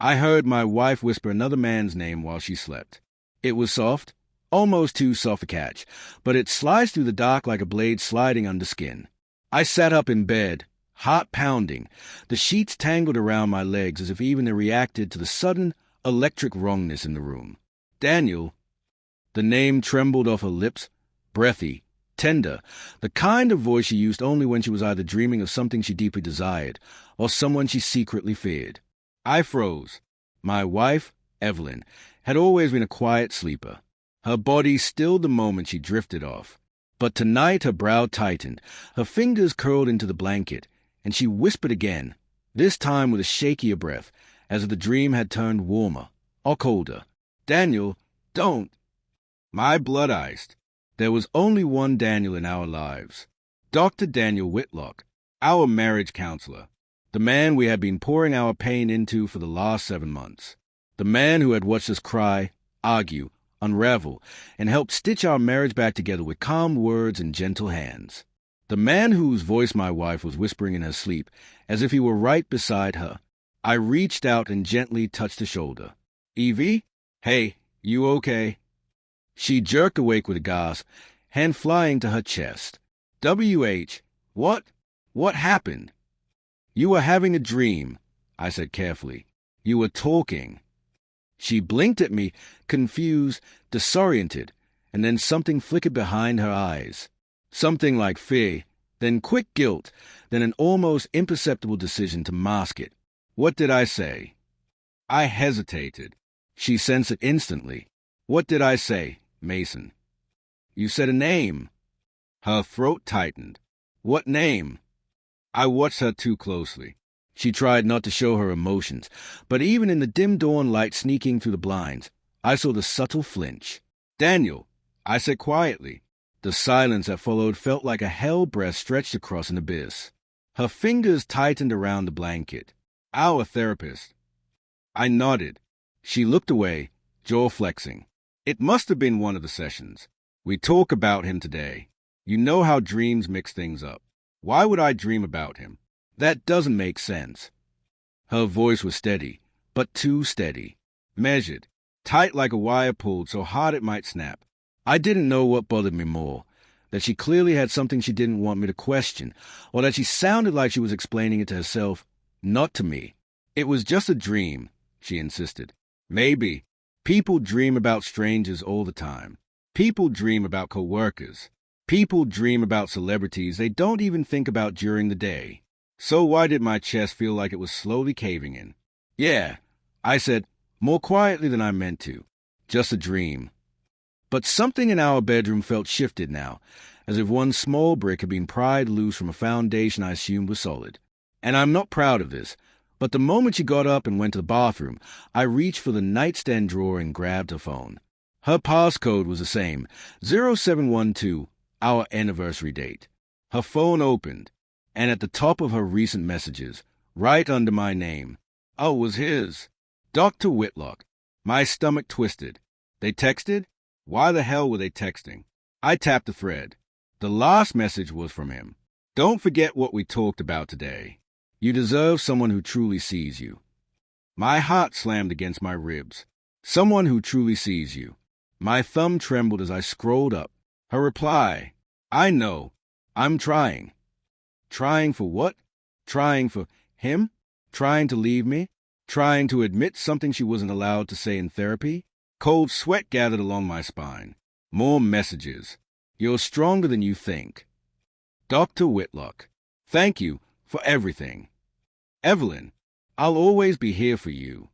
I heard my wife whisper another man's name while she slept. It was soft, almost too soft to catch, but it sliced through the dark like a blade sliding under skin. I sat up in bed, heart pounding. The sheets tangled around my legs as if even they reacted to the sudden, electric wrongness in the room. Daniel. The name trembled off her lips, breathy, tender, the kind of voice she used only when she was either dreaming of something she deeply desired or someone she secretly feared. I froze. My wife, Evelyn, had always been a quiet sleeper. Her body stilled the moment she drifted off. But tonight her brow tightened, her fingers curled into the blanket, and she whispered again, this time with a shakier breath, as if the dream had turned warmer or colder. Daniel, don't. My blood iced. There was only one Daniel in our lives. Dr. Daniel Whitlock, our marriage counselor. The man we had been pouring our pain into for the last 7 months. The man who had watched us cry, argue, unravel, and helped stitch our marriage back together with calm words and gentle hands. The man whose voice my wife was whispering in her sleep, as if he were right beside her. I reached out and gently touched her shoulder. Evie? Hey, you okay? She jerked awake with a gasp, hand flying to her chest. W.H. What? What happened? You were having a dream, I said carefully. You were talking. She blinked at me, confused, disoriented, and then something flickered behind her eyes. Something like fear, then quick guilt, then an almost imperceptible decision to mask it. What did I say? I hesitated. She sensed it instantly. What did I say, Mason? You said a name. Her throat tightened. What name? I watched her too closely. She tried not to show her emotions, but even in the dim dawn light sneaking through the blinds, I saw the subtle flinch. Daniel, I said quietly. The silence that followed felt like a hell breath stretched across an abyss. Her fingers tightened around the blanket. Our therapist. I nodded. She looked away, jaw flexing. It must have been one of the sessions. We talk about him today. You know how dreams mix things up. Why would I dream about him? That doesn't make sense. Her voice was steady, but too steady. Measured, tight like a wire pulled so hard it might snap. I didn't know what bothered me more, that she clearly had something she didn't want me to question, or that she sounded like she was explaining it to herself, not to me. It was just a dream, she insisted. Maybe. People dream about strangers all the time. People dream about coworkers. People dream about celebrities they don't even think about during the day. So why did my chest feel like it was slowly caving in? Yeah, I said, more quietly than I meant to. Just a dream. But something in our bedroom felt shifted now, as if one small brick had been pried loose from a foundation I assumed was solid. And I'm not proud of this, but the moment she got up and went to the bathroom, I reached for the nightstand drawer and grabbed her phone. Her passcode was the same, 0712, our anniversary date. Her phone opened, and at the top of her recent messages, right under my name, oh, it was his. Dr. Whitlock. My stomach twisted. They texted? Why the hell were they texting? I tapped the thread. The last message was from him. Don't forget what we talked about today. You deserve someone who truly sees you. My heart slammed against my ribs. Someone who truly sees you. My thumb trembled as I scrolled up. Her reply. I know. I'm trying. Trying for what? Trying for him? Trying to leave me? Trying to admit something she wasn't allowed to say in therapy? Cold sweat gathered along my spine. More messages. You're stronger than you think. Dr. Whitlock. Thank you for everything. Evelyn. I'll always be here for you.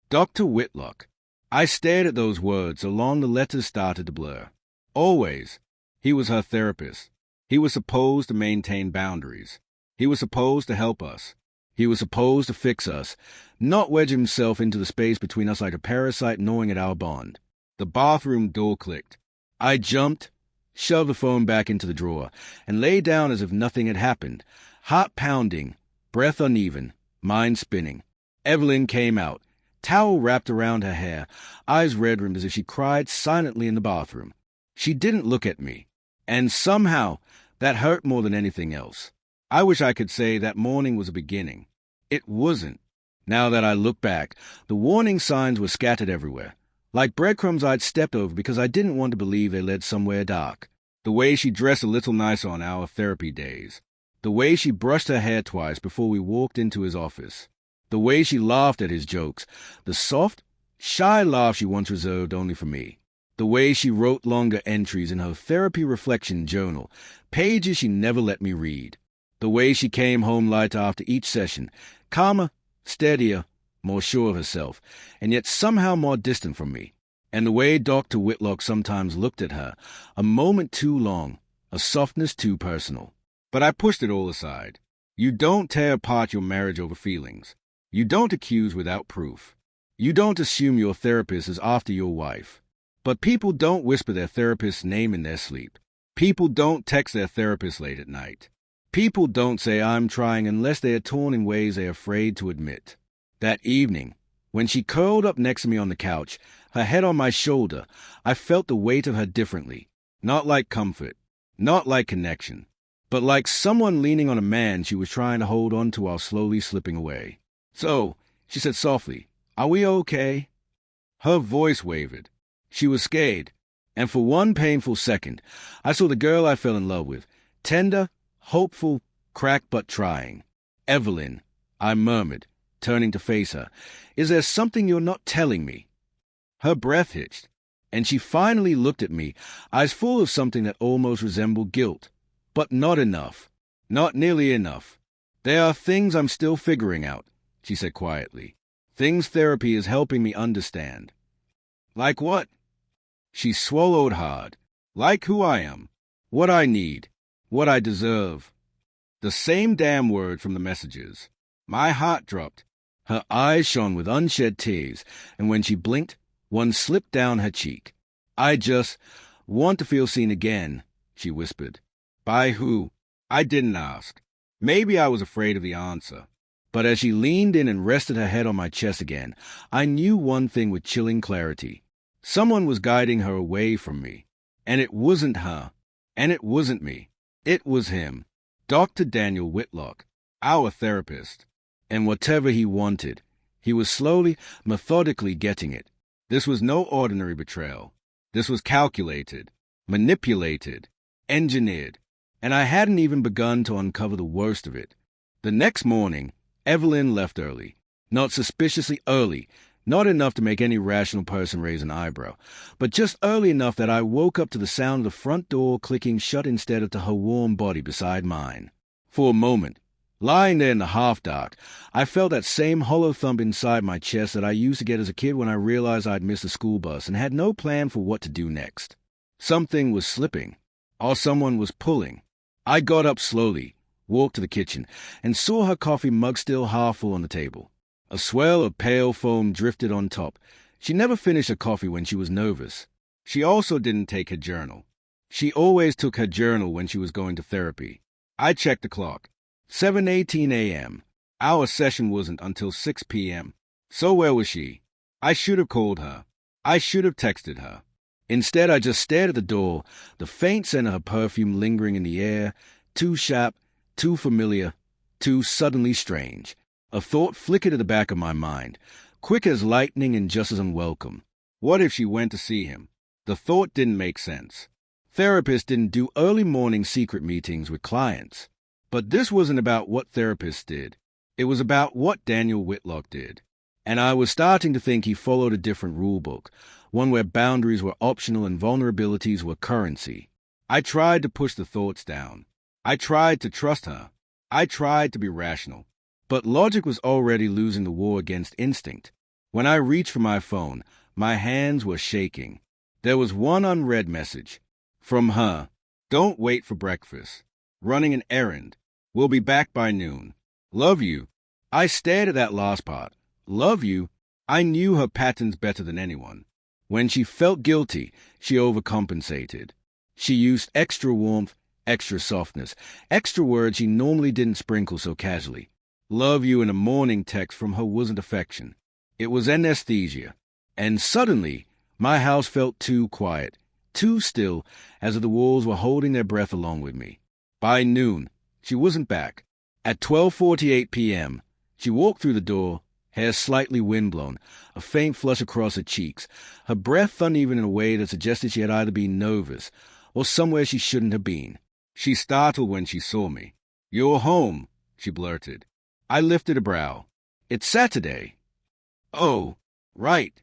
Dr. Whitlock. I stared at those words so long the letters started to blur. Always. He was her therapist. He was supposed to maintain boundaries. He was supposed to help us. He was supposed to fix us, not wedge himself into the space between us like a parasite gnawing at our bond. The bathroom door clicked. I jumped, shoved the phone back into the drawer, and lay down as if nothing had happened, heart pounding, breath uneven, mind spinning. Evelyn came out, towel wrapped around her hair, eyes red-rimmed as if she cried silently in the bathroom. She didn't look at me, and somehow that hurt more than anything else. I wish I could say that morning was a beginning. It wasn't. Now that I look back, the warning signs were scattered everywhere, like breadcrumbs I'd stepped over because I didn't want to believe they led somewhere dark. The way she dressed a little nicer on our therapy days. The way she brushed her hair twice before we walked into his office. The way she laughed at his jokes. The soft, shy laugh she once reserved only for me. The way she wrote longer entries in her therapy reflection journal, pages she never let me read. The way she came home lighter after each session, calmer, steadier, more sure of herself, and yet somehow more distant from me. And the way Dr. Whitlock sometimes looked at her, a moment too long, a softness too personal. But I pushed it all aside. You don't tear apart your marriage over feelings. You don't accuse without proof. You don't assume your therapist is after your wife. But people don't whisper their therapist's name in their sleep. People don't text their therapist late at night. People don't say I'm trying unless they are torn in ways they are afraid to admit. That evening, when she curled up next to me on the couch, her head on my shoulder, I felt the weight of her differently. Not like comfort, not like connection, but like someone leaning on a man she was trying to hold on to while slowly slipping away. "So," she said softly, "are we okay?" Her voice wavered. She was scared, and for one painful second, I saw the girl I fell in love with, tender, hopeful, cracked but trying. "Evelyn," I murmured, turning to face her, "is there something you're not telling me?" Her breath hitched, and she finally looked at me, eyes full of something that almost resembled guilt. "But not enough. Not nearly enough. There are things I'm still figuring out," she said quietly. "Things therapy is helping me understand." "Like what?" She swallowed hard. "Like who I am. What I need. What I deserve." The same damn word from the messages. My heart dropped. Her eyes shone with unshed tears, and when she blinked, one slipped down her cheek. "I just want to feel seen again," she whispered. "By who?" I didn't ask. Maybe I was afraid of the answer. But as she leaned in and rested her head on my chest again, I knew one thing with chilling clarity. Someone was guiding her away from me. And it wasn't her. And it wasn't me. It was him. Dr. Daniel Whitlock, our therapist. And whatever he wanted, he was slowly, methodically getting it. This was no ordinary betrayal. This was calculated, manipulated, engineered. And I hadn't even begun to uncover the worst of it. The next morning, Evelyn left early. Not suspiciously early, not enough to make any rational person raise an eyebrow, but just early enough that I woke up to the sound of the front door clicking shut instead of to her warm body beside mine. For a moment, lying there in the half-dark, I felt that same hollow thump inside my chest that I used to get as a kid when I realized I'd missed a school bus and had no plan for what to do next. Something was slipping, or someone was pulling. I got up slowly, walked to the kitchen, and saw her coffee mug still half full on the table. A swell of pale foam drifted on top. She never finished her coffee when she was nervous. She also didn't take her journal. She always took her journal when she was going to therapy. I checked the clock. 7:18 a.m. Our session wasn't until 6 p.m. So where was she? I should have called her. I should have texted her. Instead, I just stared at the door, the faint scent of her perfume lingering in the air, too sharp, too familiar, too suddenly strange. A thought flickered at the back of my mind, quick as lightning and just as unwelcome. What if she went to see him? The thought didn't make sense. Therapists didn't do early morning secret meetings with clients. But this wasn't about what therapists did. It was about what Daniel Whitlock did. And I was starting to think he followed a different rule book, one where boundaries were optional and vulnerabilities were currency. I tried to push the thoughts down. I tried to trust her. I tried to be rational. But logic was already losing the war against instinct. When I reached for my phone, my hands were shaking. There was one unread message. From her. "Don't wait for breakfast. Running an errand. We'll be back by noon. Love you." I stared at that last part. Love you? I knew her patterns better than anyone. When she felt guilty, she overcompensated. She used extra warmth, extra softness, extra words she normally didn't sprinkle so casually. Love you in a morning text from her wasn't affection. It was anesthesia. And suddenly, my house felt too quiet, too still, as if the walls were holding their breath along with me. By noon, she wasn't back. At 12:48 p.m., she walked through the door, hair slightly windblown, a faint flush across her cheeks, her breath uneven in a way that suggested she had either been nervous or somewhere she shouldn't have been. She startled when she saw me. "You're home," she blurted. I lifted a brow. "It's Saturday." "Oh, right."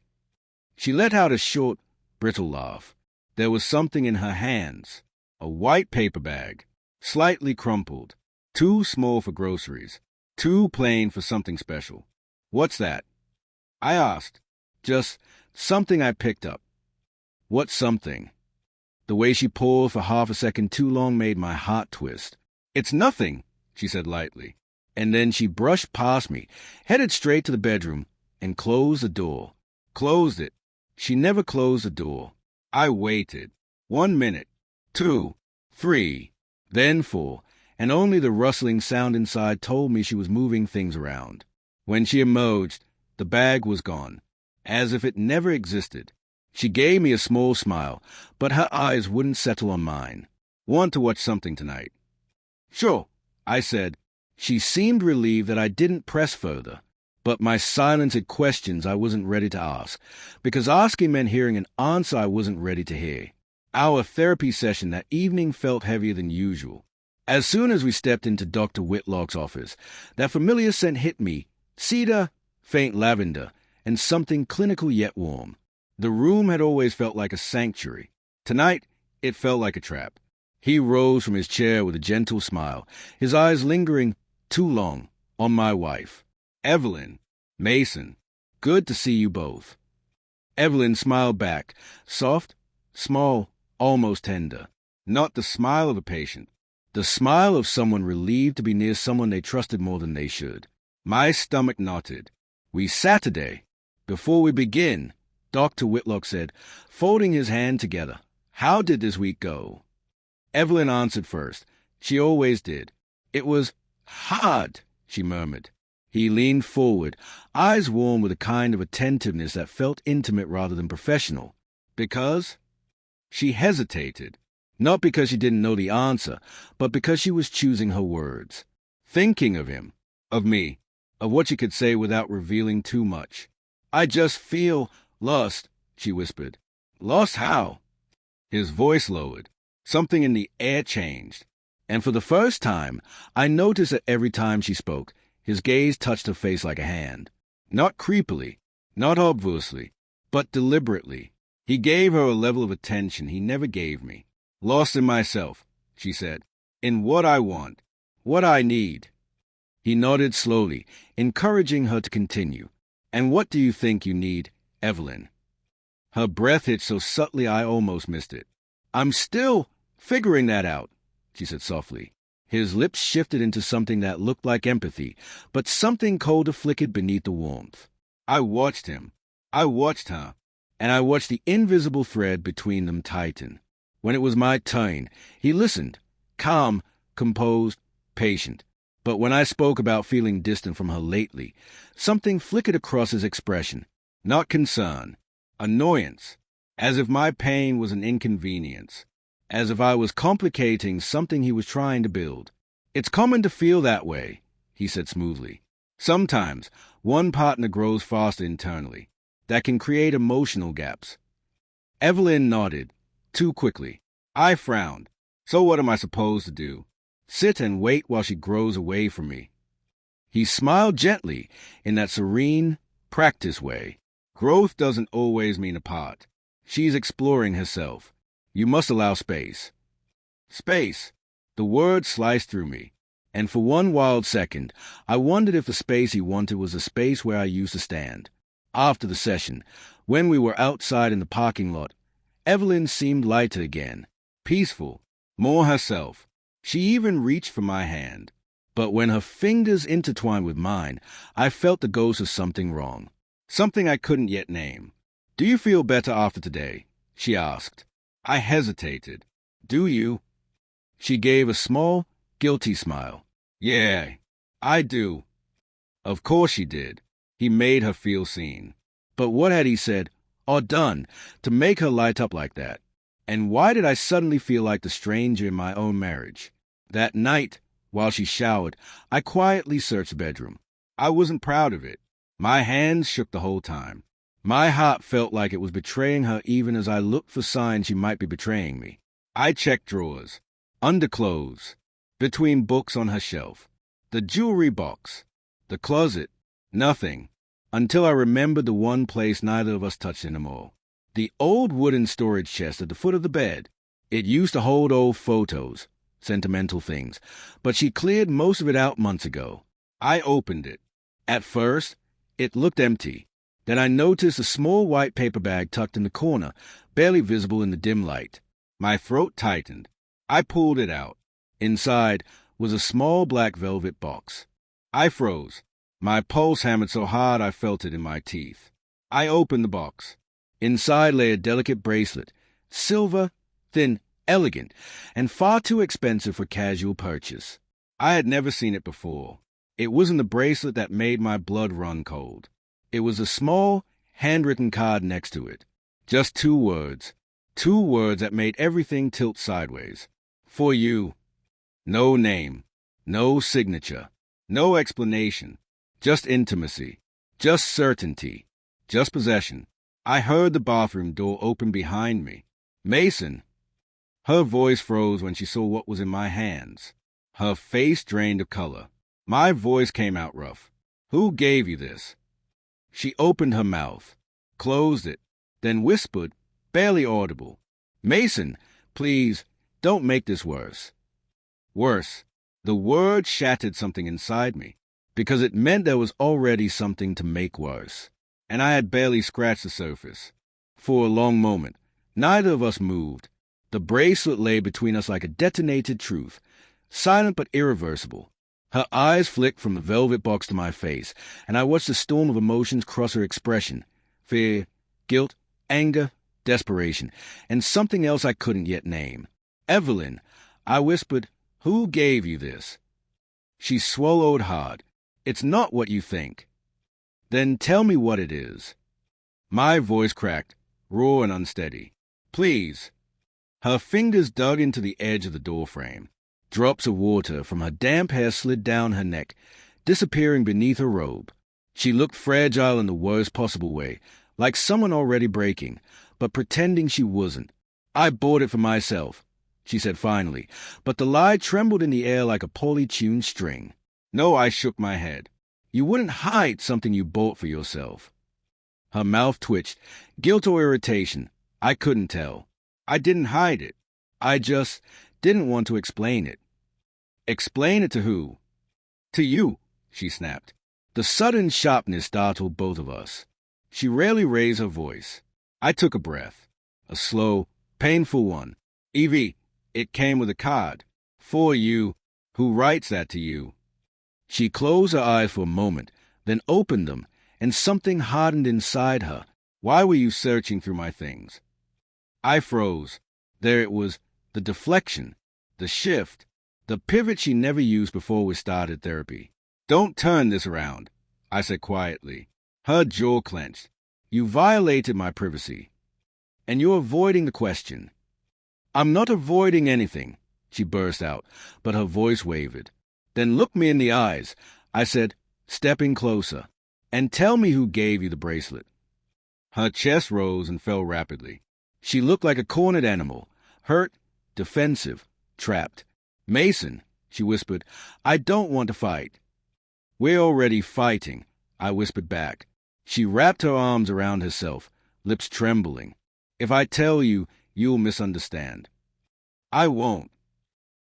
She let out a short, brittle laugh. There was something in her hands. A white paper bag, slightly crumpled, too small for groceries, too plain for something special. "What's that?" I asked. "Just something I picked up." "What something?" The way she paused for half a second too long made my heart twist. "It's nothing," she said lightly. And then she brushed past me, headed straight to the bedroom, and closed the door. Closed it. She never closed the door. I waited. 1 minute. 2. 3. Then 4. And only the rustling sound inside told me she was moving things around. When she emerged, the bag was gone, as if it never existed. She gave me a small smile, but her eyes wouldn't settle on mine. "Want to watch something tonight?" "Sure," I said. She seemed relieved that I didn't press further, but my silence had questions I wasn't ready to ask, because asking meant hearing an answer I wasn't ready to hear. Our therapy session that evening felt heavier than usual. As soon as we stepped into Dr. Whitlock's office, that familiar scent hit me: cedar, faint lavender, and something clinical yet warm. The room had always felt like a sanctuary. Tonight, it felt like a trap. He rose from his chair with a gentle smile, his eyes lingering too long on my wife. "Evelyn, Mason, good to see you both." Evelyn smiled back, soft, small, almost tender. Not the smile of a patient, the smile of someone relieved to be near someone they trusted more than they should. My stomach knotted. "We Saturday. Before we begin," Dr. Whitlock said, folding his hand together. "How did this week go?" Evelyn answered first. She always did. "It was hard," she murmured. He leaned forward, eyes warm with a kind of attentiveness that felt intimate rather than professional. "Because?" She hesitated, not because she didn't know the answer, but because she was choosing her words. Thinking of him, of me, of what she could say without revealing too much. "I just feel lost," she whispered. "Lost how?" His voice lowered. Something in the air changed. And for the first time, I noticed that every time she spoke, his gaze touched her face like a hand. Not creepily, not obviously, but deliberately. He gave her a level of attention he never gave me. "Lost in myself," she said. "In what I want, what I need." He nodded slowly, encouraging her to continue. "And what do you think you need, Evelyn?" Her breath hit so subtly I almost missed it. "I'm still figuring that out," she said softly. His lips shifted into something that looked like empathy, but something colder flickered beneath the warmth. I watched him. I watched her. And I watched the invisible thread between them tighten. When it was my turn, he listened, calm, composed, patient. But when I spoke about feeling distant from her lately, something flickered across his expression. Not concern, annoyance, as if my pain was an inconvenience, as if I was complicating something he was trying to build. "It's common to feel that way," he said smoothly. "Sometimes one partner grows faster internally. That can create emotional gaps." Evelyn nodded, too quickly. I frowned. So what am I supposed to do? Sit and wait while she grows away from me? He smiled gently, in that serene, practiced way. "Growth doesn't always mean apart. She's exploring herself. You must allow space." Space. The word sliced through me. And for one wild second, I wondered if the space he wanted was the space where I used to stand. After the session, when we were outside in the parking lot, Evelyn seemed lighter again, peaceful, more herself. She even reached for my hand. But when her fingers intertwined with mine, I felt the ghost of something wrong. Something I couldn't yet name. "Do you feel better after today?" she asked. I hesitated. "Do you?" She gave a small, guilty smile. "Yeah, I do." Of course she did. He made her feel seen. But what had he said, or done, to make her light up like that? And why did I suddenly feel like the stranger in my own marriage? That night, while she showered, I quietly searched the bedroom. I wasn't proud of it. My hands shook the whole time. My heart felt like it was betraying her even as I looked for signs she might be betraying me. I checked drawers, underclothes, between books on her shelf, the jewelry box, the closet, nothing, until I remembered the one place neither of us touched anymore. The old wooden storage chest at the foot of the bed. It used to hold old photos, sentimental things, but she cleared most of it out months ago. I opened it. At first, it looked empty. Then I noticed a small white paper bag tucked in the corner, barely visible in the dim light. My throat tightened. I pulled it out. Inside was a small black velvet box. I froze. My pulse hammered so hard I felt it in my teeth. I opened the box. Inside lay a delicate bracelet, silver, thin, elegant, and far too expensive for casual purchase. I had never seen it before. It wasn't the bracelet that made my blood run cold. It was a small, handwritten card next to it. Just 2 words. 2 words that made everything tilt sideways. For you. No name. No signature. No explanation. Just intimacy. Just certainty. Just possession. I heard the bathroom door open behind me. Mason. Her voice froze when she saw what was in my hands. Her face drained of color. My voice came out rough. Who gave you this? She opened her mouth, closed it, then whispered, barely audible, Mason, please, don't make this worse. Worse. The word shattered something inside me, because it meant there was already something to make worse, and I had barely scratched the surface. For a long moment, neither of us moved. The bracelet lay between us like a detonated truth, silent but irreversible. Her eyes flicked from the velvet box to my face, and I watched a storm of emotions cross her expression. Fear, guilt, anger, desperation, and something else I couldn't yet name. Evelyn, I whispered, who gave you this? She swallowed hard. It's not what you think. Then tell me what it is. My voice cracked, raw and unsteady. Please. Her fingers dug into the edge of the doorframe. Drops of water from her damp hair slid down her neck, disappearing beneath her robe. She looked fragile in the worst possible way, like someone already breaking, but pretending she wasn't. I bought it for myself, she said finally, but the lie trembled in the air like a poorly tuned string. No, I shook my head. You wouldn't hide something you bought for yourself. Her mouth twitched, guilt or irritation. I couldn't tell. I didn't hide it. I just didn't want to explain it. Explain it to who? To you, she snapped. The sudden sharpness startled both of us. She rarely raised her voice. I took a breath. A slow, painful one. Evie, it came with a card. For you. Who writes that to you? She closed her eyes for a moment, then opened them, and something hardened inside her. Why were you searching through my things? I froze. There it was, the deflection, the shift, the pivot she never used before we started therapy. Don't turn this around, I said quietly. Her jaw clenched. You violated my privacy. And you're avoiding the question. I'm not avoiding anything, she burst out, but her voice wavered. Then look me in the eyes, I said, stepping closer, and tell me who gave you the bracelet. Her chest rose and fell rapidly. She looked like a cornered animal, hurt, defensive, trapped. Mason, she whispered, I don't want to fight. We're already fighting, I whispered back. She wrapped her arms around herself, lips trembling. If I tell you, you'll misunderstand. I won't.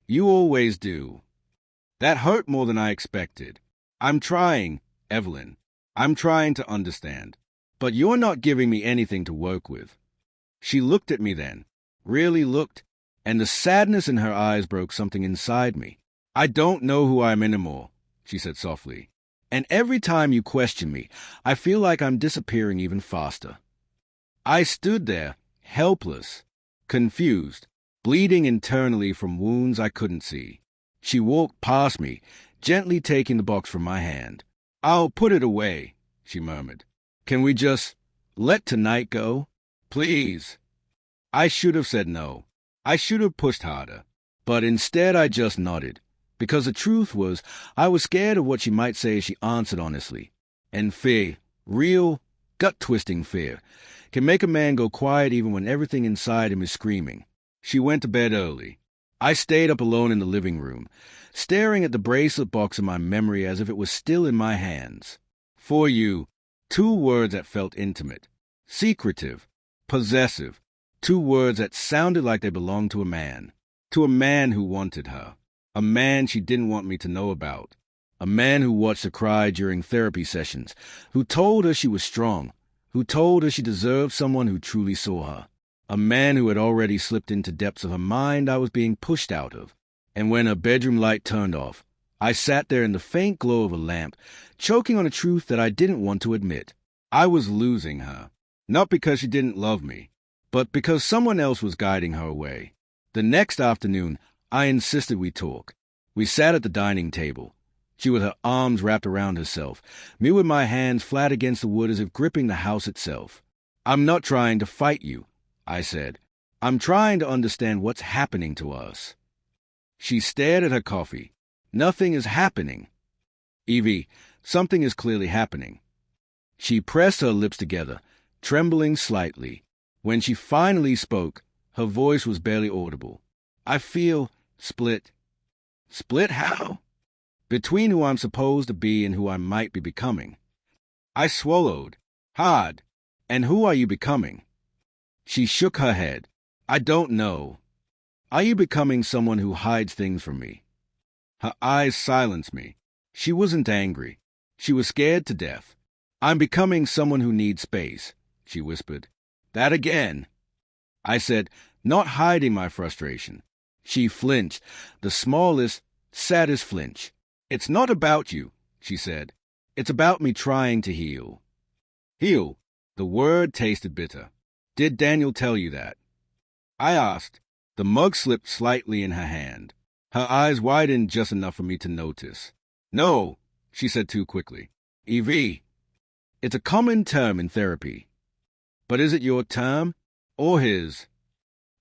You always do. That hurt more than I expected. I'm trying, Evelyn. I'm trying to understand. But you're not giving me anything to work with. She looked at me then, really looked, and the sadness in her eyes broke something inside me. I don't know who I am anymore, she said softly. And every time you question me, I feel like I'm disappearing even faster. I stood there, helpless, confused, bleeding internally from wounds I couldn't see. She walked past me, gently taking the box from my hand. I'll put it away, she murmured. Can we just let tonight go? Please. I should have said no. I should have pushed harder. But instead I just nodded, because the truth was I was scared of what she might say as she answered honestly. And fear, Real, gut-twisting fear can make a man go quiet even when everything inside him is screaming. She went to bed early. I stayed up alone in the living room, staring at the bracelet box in my memory as if it was still in my hands. For you, two words that felt intimate. Secretive, possessive, two words that sounded like they belonged to a man who wanted her, a man she didn't want me to know about, a man who watched her cry during therapy sessions, who told her she was strong, who told her she deserved someone who truly saw her, a man who had already slipped into depths of her mind I was being pushed out of. And when her bedroom light turned off, I sat there in the faint glow of a lamp, choking on a truth that I didn't want to admit. I was losing her, not because she didn't love me, but because someone else was guiding her away. The next afternoon, I insisted we talk. We sat at the dining table, she with her arms wrapped around herself, me with my hands flat against the wood as if gripping the house itself. "I'm not trying to fight you," I said. "I'm trying to understand what's happening to us." She stared at her coffee. "Nothing is happening." "Evie, something is clearly happening." She pressed her lips together, trembling slightly. When she finally spoke, her voice was barely audible. "I feel split." "Split how?" "Between who I'm supposed to be and who I might be becoming." I swallowed hard. "And who are you becoming?" She shook her head. "I don't know." "Are you becoming someone who hides things from me?" Her eyes silenced me. She wasn't angry. She was scared to death. "I'm becoming someone who needs space," she whispered. "That again." I said, not hiding my frustration. She flinched, the smallest, saddest flinch. "It's not about you," she said. "It's about me trying to heal." Heal. The word tasted bitter. "Did Daniel tell you that?" I asked. The mug slipped slightly in her hand. Her eyes widened just enough for me to notice. "No," she said too quickly. "Evie, it's a common term in therapy." "But is it your term or his?"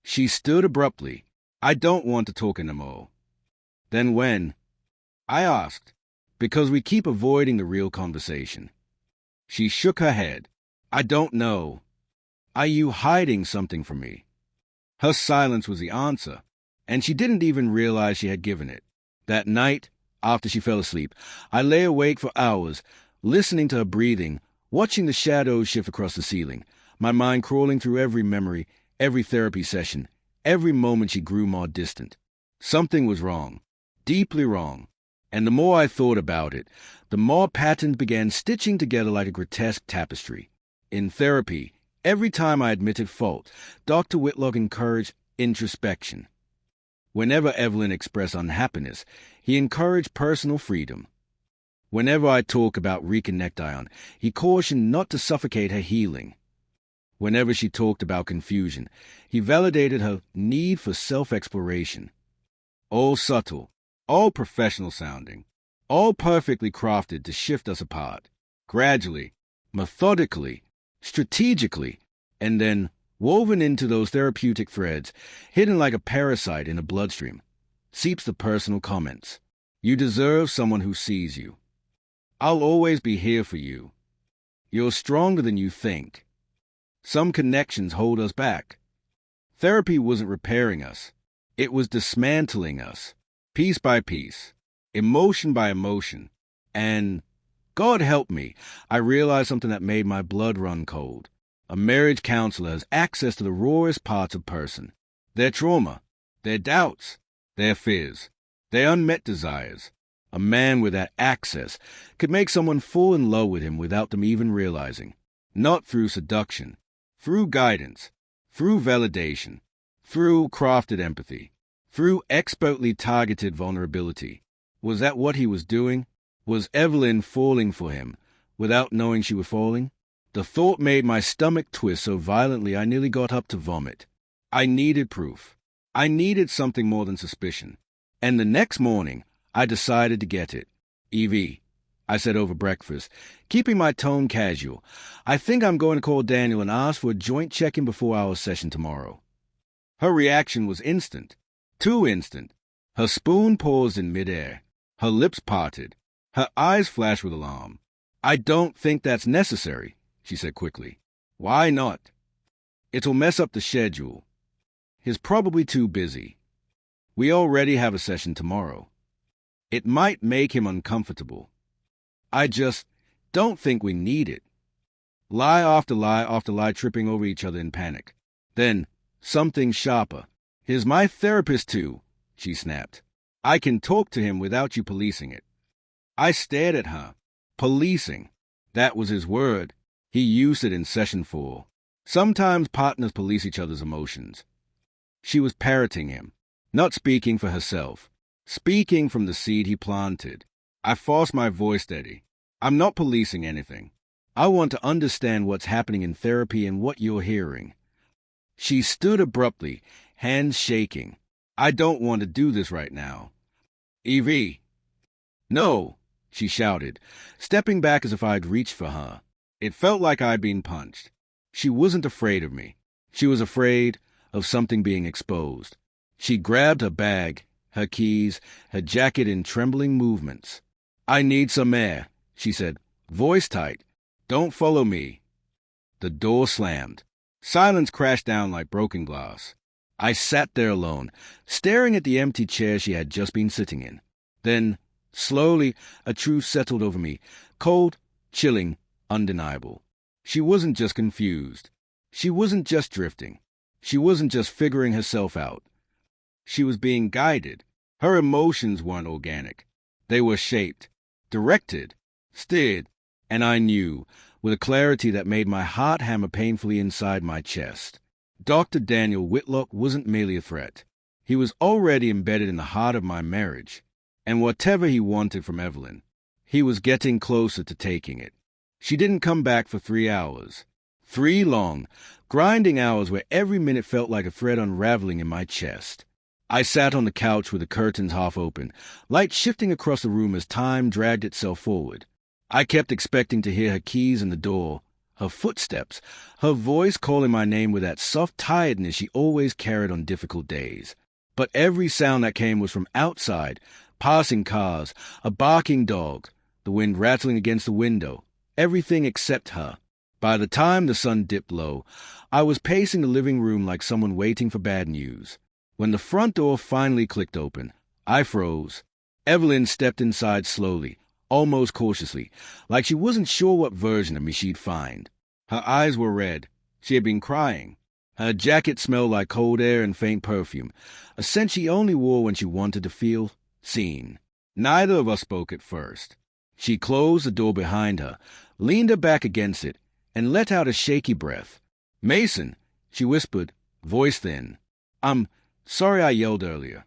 She stood abruptly. "I don't want to talk anymore." "Then when?" I asked, because we keep avoiding the real conversation. She shook her head. "I don't know." "Are you hiding something from me?" Her silence was the answer, and she didn't even realize she had given it. That night, after she fell asleep, I lay awake for hours, listening to her breathing, watching the shadows shift across the ceiling, my mind crawling through every memory, every therapy session, every moment she grew more distant. Something was wrong, deeply wrong, and the more I thought about it, the more patterns began stitching together like a grotesque tapestry. In therapy, every time I admitted fault, Dr. Whitlock encouraged introspection. Whenever Evelyn expressed unhappiness, he encouraged personal freedom. Whenever I talk about reconnect, he cautioned not to suffocate her healing. Whenever she talked about confusion, he validated her need for self-exploration. All subtle, all professional sounding, all perfectly crafted to shift us apart, gradually, methodically, strategically, and then woven into those therapeutic threads, hidden like a parasite in a bloodstream, seeps the personal comments. "You deserve someone who sees you." "I'll always be here for you." "You're stronger than you think." Some connections hold us back. Therapy wasn't repairing us. It was dismantling us, piece by piece, emotion by emotion. And, God help me, I realized something that made my blood run cold. A marriage counselor has access to the rawest parts of a person. Their trauma, their doubts, their fears, their unmet desires. A man with that access could make someone fall in love with him without them even realizing. Not through seduction, through guidance, through validation, through crafted empathy, through expertly targeted vulnerability. Was that what he was doing? Was Evelyn falling for him without knowing she was falling? The thought made my stomach twist so violently I nearly got up to vomit. I needed proof. I needed something more than suspicion. And the next morning, I decided to get it. "Evie," I said over breakfast, keeping my tone casual, "I think I'm going to call Daniel and ask for a joint check-in before our session tomorrow." Her reaction was instant. Too instant. Her spoon paused in midair. Her lips parted. Her eyes flashed with alarm. I don't think that's necessary, she said quickly. Why not? It'll mess up the schedule. He's probably too busy. We already have a session tomorrow. It might make him uncomfortable. I just don't think we need it. Lie after lie after lie, tripping over each other in panic. Then, something sharper. He's my therapist too, she snapped. I can talk to him without you policing it. I stared at her. Policing. That was his word. He used it in session 4. Sometimes partners police each other's emotions. She was parroting him, not speaking for herself, speaking from the seed he planted. I forced my voice steady. I'm not policing anything. I want to understand what's happening in therapy and what you're hearing. She stood abruptly, hands shaking. I don't want to do this right now. Evie. No, she shouted, stepping back as if I'd reached for her. It felt like I'd been punched. She wasn't afraid of me. She was afraid of something being exposed. She grabbed her bag, her keys, her jacket in trembling movements. I need some air, she said, voice tight. Don't follow me. The door slammed. Silence crashed down like broken glass. I sat there alone, staring at the empty chair she had just been sitting in. Then, slowly, a truth settled over me, cold, chilling, undeniable. She wasn't just confused. She wasn't just drifting. She wasn't just figuring herself out. She was being guided. Her emotions weren't organic. They were shaped, directed, steered, and I knew, with a clarity that made my heart hammer painfully inside my chest. Dr. Daniel Whitlock wasn't merely a threat. He was already embedded in the heart of my marriage, and whatever he wanted from Evelyn, he was getting closer to taking it. She didn't come back for 3 hours. 3 long, grinding hours where every minute felt like a thread unraveling in my chest. I sat on the couch with the curtains half open, light shifting across the room as time dragged itself forward. I kept expecting to hear her keys in the door, her footsteps, her voice calling my name with that soft tiredness she always carried on difficult days. But every sound that came was from outside, passing cars, a barking dog, the wind rattling against the window, everything except her. By the time the sun dipped low, I was pacing the living room like someone waiting for bad news. When the front door finally clicked open, I froze. Evelyn stepped inside slowly, almost cautiously, like she wasn't sure what version of me she'd find. Her eyes were red. She had been crying. Her jacket smelled like cold air and faint perfume, a scent she only wore when she wanted to feel seen. Neither of us spoke at first. She closed the door behind her, leaned her back against it, and let out a shaky breath. "Mason," she whispered, voice thin. "I'm sorry I yelled earlier."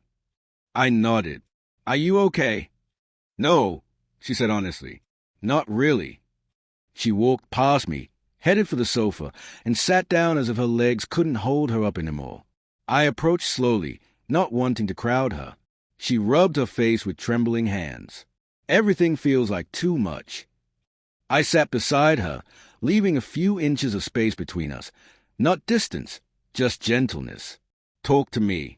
I nodded. "Are you okay?" "No," she said honestly. "Not really." She walked past me, headed for the sofa, and sat down as if her legs couldn't hold her up anymore. I approached slowly, not wanting to crowd her. She rubbed her face with trembling hands. "Everything feels like too much." I sat beside her, leaving a few inches of space between us. Not distance, just gentleness. "Talk to me."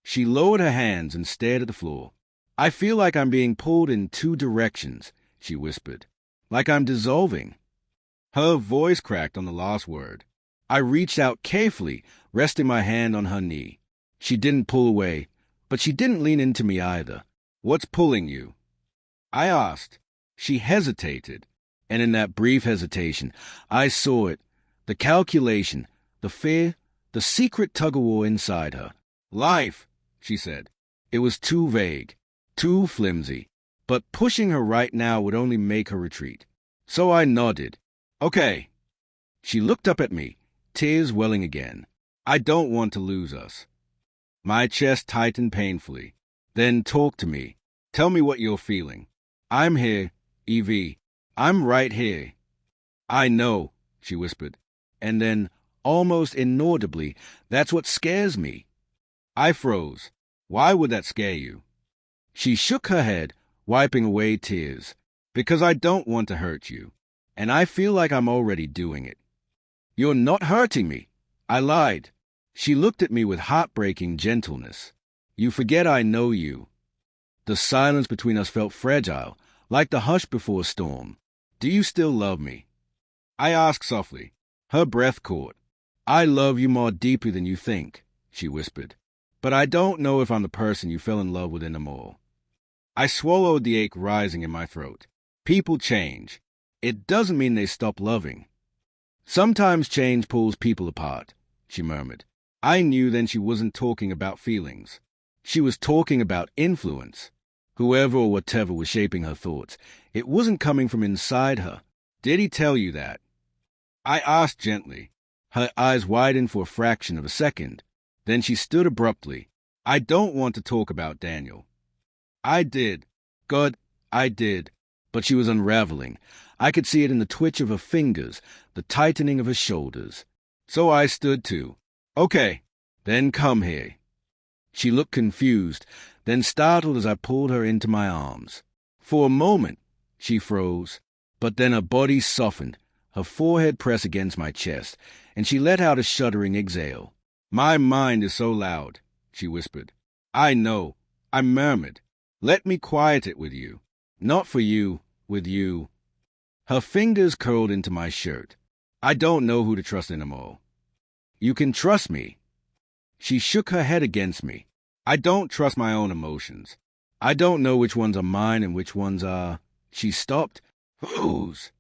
She lowered her hands and stared at the floor. "I feel like I'm being pulled in 2 directions, she whispered. "Like I'm dissolving." Her voice cracked on the last word. I reached out carefully, resting my hand on her knee. She didn't pull away, but she didn't lean into me either. "What's pulling you?" I asked. She hesitated, and in that brief hesitation, I saw it, the calculation, the fear, the secret tug-of-war inside her. "Life," she said. It was too vague, too flimsy, but pushing her right now would only make her retreat. So I nodded. "Okay." She looked up at me, tears welling again. "I don't want to lose us." My chest tightened painfully. "Then talk to me. Tell me what you're feeling." "I'm here, Evie. I'm right here." "I know," she whispered. And then, almost inaudibly, "That's what scares me." I froze. "Why would that scare you?" She shook her head, wiping away tears. "Because I don't want to hurt you. And I feel like I'm already doing it." "You're not hurting me." I lied. She looked at me with heartbreaking gentleness. "You forget I know you." The silence between us felt fragile, like the hush before a storm. Do you still love me? I asked softly. Her breath caught. I love you more deeply than you think, she whispered. But I don't know if I'm the person you fell in love with anymore. I swallowed the ache rising in my throat. People change. It doesn't mean they stop loving. Sometimes change pulls people apart, she murmured. I knew then she wasn't talking about feelings. She was talking about influence. Whoever or whatever was shaping her thoughts, it wasn't coming from inside her. Did he tell you that? I asked gently. Her eyes widened for a fraction of a second. Then she stood abruptly. I don't want to talk about Daniel. I did. God, I did. But she was unraveling. I could see it in the twitch of her fingers, the tightening of her shoulders. So I stood too. Okay, then come here. She looked confused, then startled as I pulled her into my arms. For a moment, she froze, but then her body softened, her forehead pressed against my chest, and she let out a shuddering exhale. My mind is so loud, she whispered. I know, I murmured. Let me quiet it with you. Not for you, with you. Her fingers curled into my shirt. I don't know who to trust anymore. You can trust me. She shook her head against me. I don't trust my own emotions. I don't know which ones are mine and which ones are... She stopped. Whose?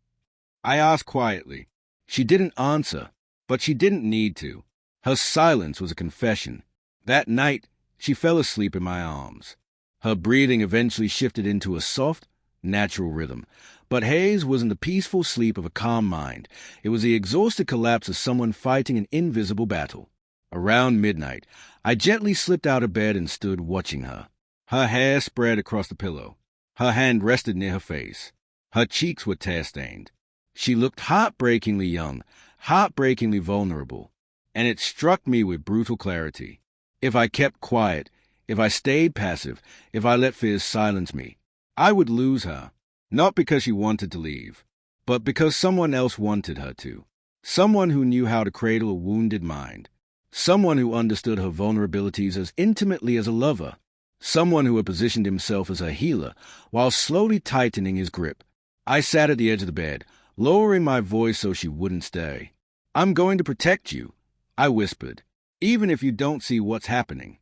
I asked quietly. She didn't answer, but she didn't need to. Her silence was a confession. That night, she fell asleep in my arms. Her breathing eventually shifted into a soft, natural rhythm. But Hayes wasn't the peaceful sleep of a calm mind. It was the exhausted collapse of someone fighting an invisible battle. Around midnight, I gently slipped out of bed and stood watching her. Her hair spread across the pillow. Her hand rested near her face. Her cheeks were tear-stained. She looked heartbreakingly young, heartbreakingly vulnerable. And it struck me with brutal clarity. If I kept quiet, if I stayed passive, if I let fears silence me, I would lose her. Not because she wanted to leave, but because someone else wanted her to. Someone who knew how to cradle a wounded mind. Someone who understood her vulnerabilities as intimately as a lover. Someone who had positioned himself as a healer while slowly tightening his grip. I sat at the edge of the bed, lowering my voice so she wouldn't stay. I'm going to protect you, I whispered, even if you don't see what's happening.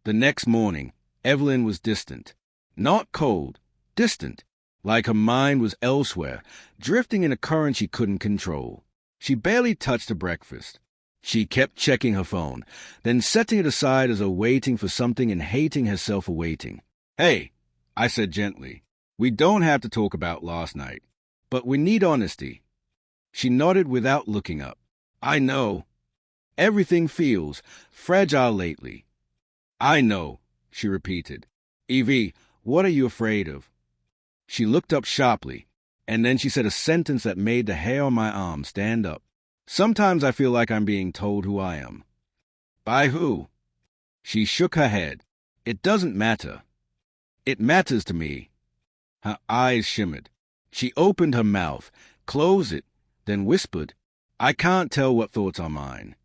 The next morning, Evelyn was distant. Not cold, distant, like her mind was elsewhere, drifting in a current she couldn't control. She barely touched her breakfast. She kept checking her phone, then setting it aside as though waiting for something and hating herself for waiting. Hey, I said gently, we don't have to talk about last night, but we need honesty. She nodded without looking up. I know. Everything feels fragile lately. I know, she repeated. Evie, what are you afraid of? She looked up sharply, and then she said a sentence that made the hair on my arm stand up. Sometimes I feel like I'm being told who I am. By who? She shook her head. It doesn't matter. It matters to me. Her eyes shimmered. She opened her mouth, closed it, then whispered, I can't tell what thoughts are mine.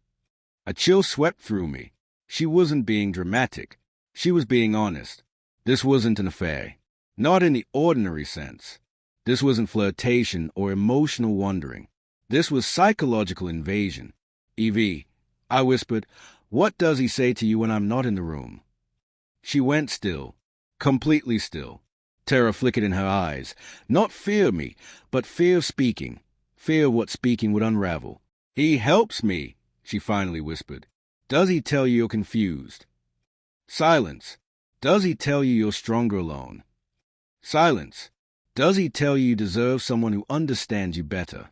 A chill swept through me. She wasn't being dramatic. She was being honest. This wasn't an affair. Not in the ordinary sense. This wasn't flirtation or emotional wandering. This was psychological invasion. Evie, I whispered, what does he say to you when I'm not in the room? She went still, completely still. Terror flickered in her eyes. Not fear of me, but fear of speaking. Fear of what speaking would unravel. He helps me, she finally whispered. Does he tell you you're confused? Silence. Does he tell you you're stronger alone? Silence. Does he tell you you deserve someone who understands you better?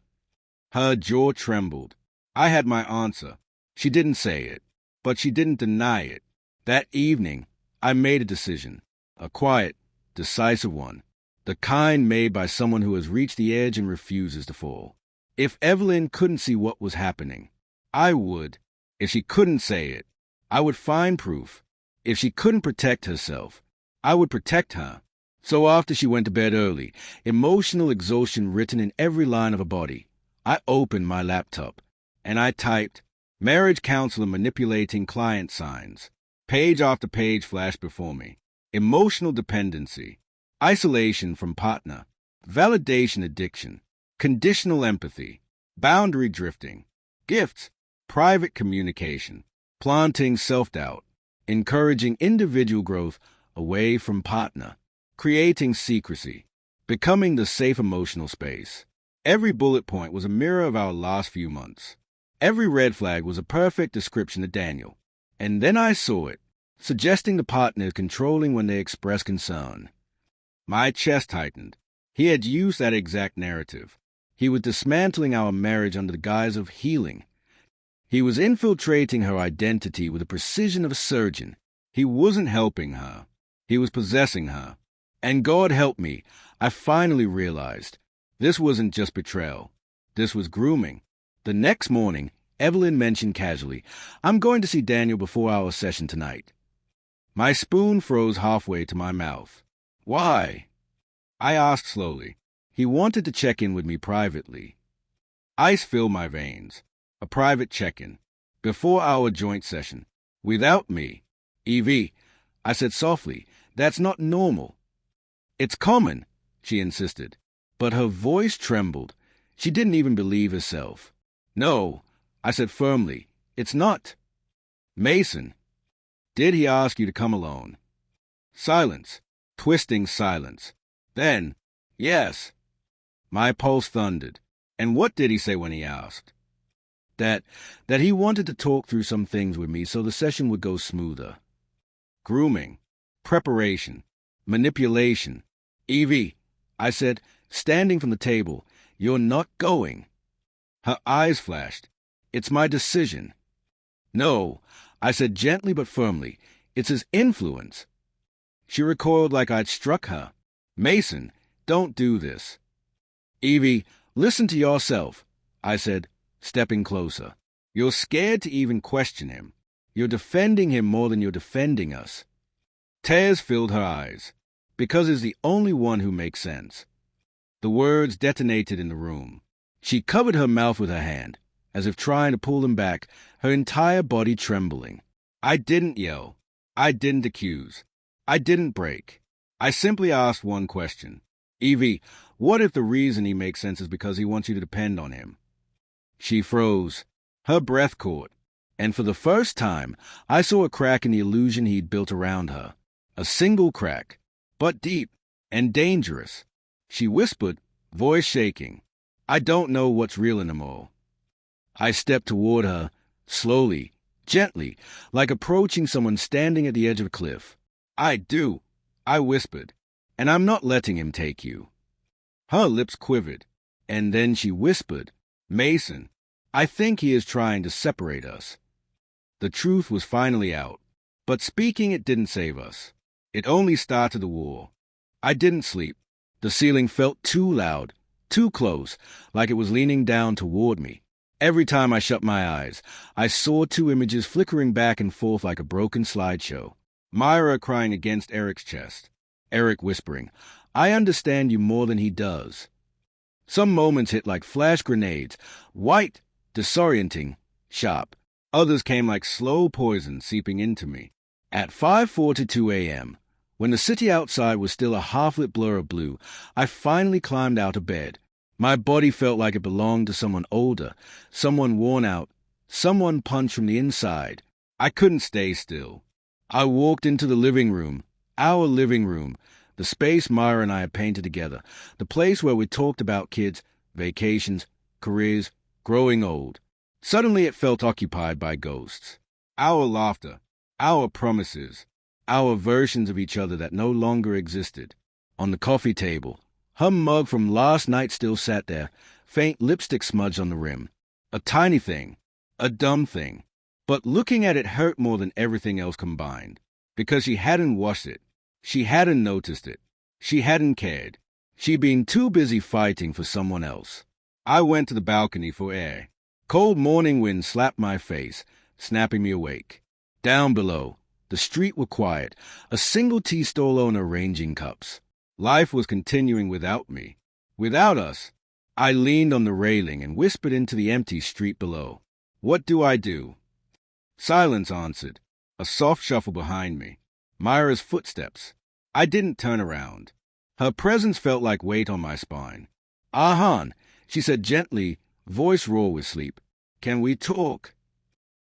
Her jaw trembled. I had my answer. She didn't say it, but she didn't deny it. That evening, I made a decision. A quiet, decisive one. The kind made by someone who has reached the edge and refuses to fall. If Evelyn couldn't see what was happening, I would. If she couldn't say it, I would find proof. If she couldn't protect herself, I would protect her. So after she went to bed early, emotional exhaustion written in every line of her body, I opened my laptop, and I typed, marriage counselor manipulating client signs. Page after page flashed before me. Emotional dependency. Isolation from partner. validation addiction, conditional empathy, boundary drifting, gifts, private communication, planting self-doubt, encouraging individual growth away from partner, creating secrecy, becoming the safe emotional space. Every bullet point was a mirror of our last few months. Every red flag was a perfect description of Daniel. And then I saw it, suggesting the partner controlling when they express concern. My chest tightened. He had used that exact narrative. He was dismantling our marriage under the guise of healing. He was infiltrating her identity with the precision of a surgeon. He wasn't helping her. He was possessing her. And God help me, I finally realized this wasn't just betrayal. This was grooming. The next morning, Evelyn mentioned casually, "I'm going to see Daniel before our session tonight." My spoon froze halfway to my mouth. "Why?" I asked slowly. He wanted to check in with me privately. Ice filled my veins. A private check-in. Before our joint session. Without me. Evie, I said softly, "That's not normal." "It's common," she insisted. But her voice trembled. She didn't even believe herself. "No," I said firmly, "it's not." "Mason, did he ask you to come alone?" Silence. Twisting silence. Then, "Yes." My pulse thundered. "And what did he say when he asked?" That he wanted to talk through some things with me so the session would go smoother. Grooming. Preparation. Manipulation. "Evie," I said, standing from the table, "you're not going." Her eyes flashed. "It's my decision." "No," I said gently but firmly, "it's his influence." She recoiled like I'd struck her. "Mason, don't do this." "Evie, listen to yourself," I said, stepping closer. "You're scared to even question him. You're defending him more than you're defending us." Tears filled her eyes. "Because he's the only one who makes sense." The words detonated in the room. She covered her mouth with her hand, as if trying to pull them back, her entire body trembling. I didn't yell. I didn't accuse. I didn't break. I simply asked one question. "Evie, what if the reason he makes sense is because he wants you to depend on him?" She froze. Her breath caught. And for the first time, I saw a crack in the illusion he'd built around her. A single crack, but deep and dangerous. She whispered, voice shaking, "I don't know what's real anymore." I stepped toward her, slowly, gently, like approaching someone standing at the edge of a cliff. "I do," I whispered, "and I'm not letting him take you." Her lips quivered, and then she whispered, "Mason, I think he is trying to separate us." The truth was finally out, but speaking it didn't save us. It only started the war. I didn't sleep. The ceiling felt too loud, too close, like it was leaning down toward me. Every time I shut my eyes, I saw two images flickering back and forth like a broken slideshow. Myra crying against Eric's chest. Eric whispering, "I understand you more than he does." Some moments hit like flash grenades, white, disorienting, sharp. Others came like slow poison seeping into me. At 5:42 a.m., when the city outside was still a half-lit blur of blue, I finally climbed out of bed. My body felt like it belonged to someone older, someone worn out, someone punched from the inside. I couldn't stay still. I walked into the living room, our living room, the space Myra and I had painted together, the place where we talked about kids, vacations, careers, growing old. Suddenly it felt occupied by ghosts. Our laughter, our promises, our versions of each other that no longer existed. On the coffee table, her mug from last night still sat there, faint lipstick smudge on the rim. A tiny thing, a dumb thing. But looking at it hurt more than everything else combined. Because she hadn't washed it. She hadn't noticed it. She hadn't cared. She'd been too busy fighting for someone else. I went to the balcony for air. Cold morning wind slapped my face, snapping me awake. Down below, the street was quiet, a single tea stall owner arranging cups. Life was continuing without me. Without us. I leaned on the railing and whispered into the empty street below. "What do I do?" Silence answered, a soft shuffle behind me. Myra's footsteps. I didn't turn around. Her presence felt like weight on my spine. "Ahan," she said gently, voice raw with sleep. "Can we talk?"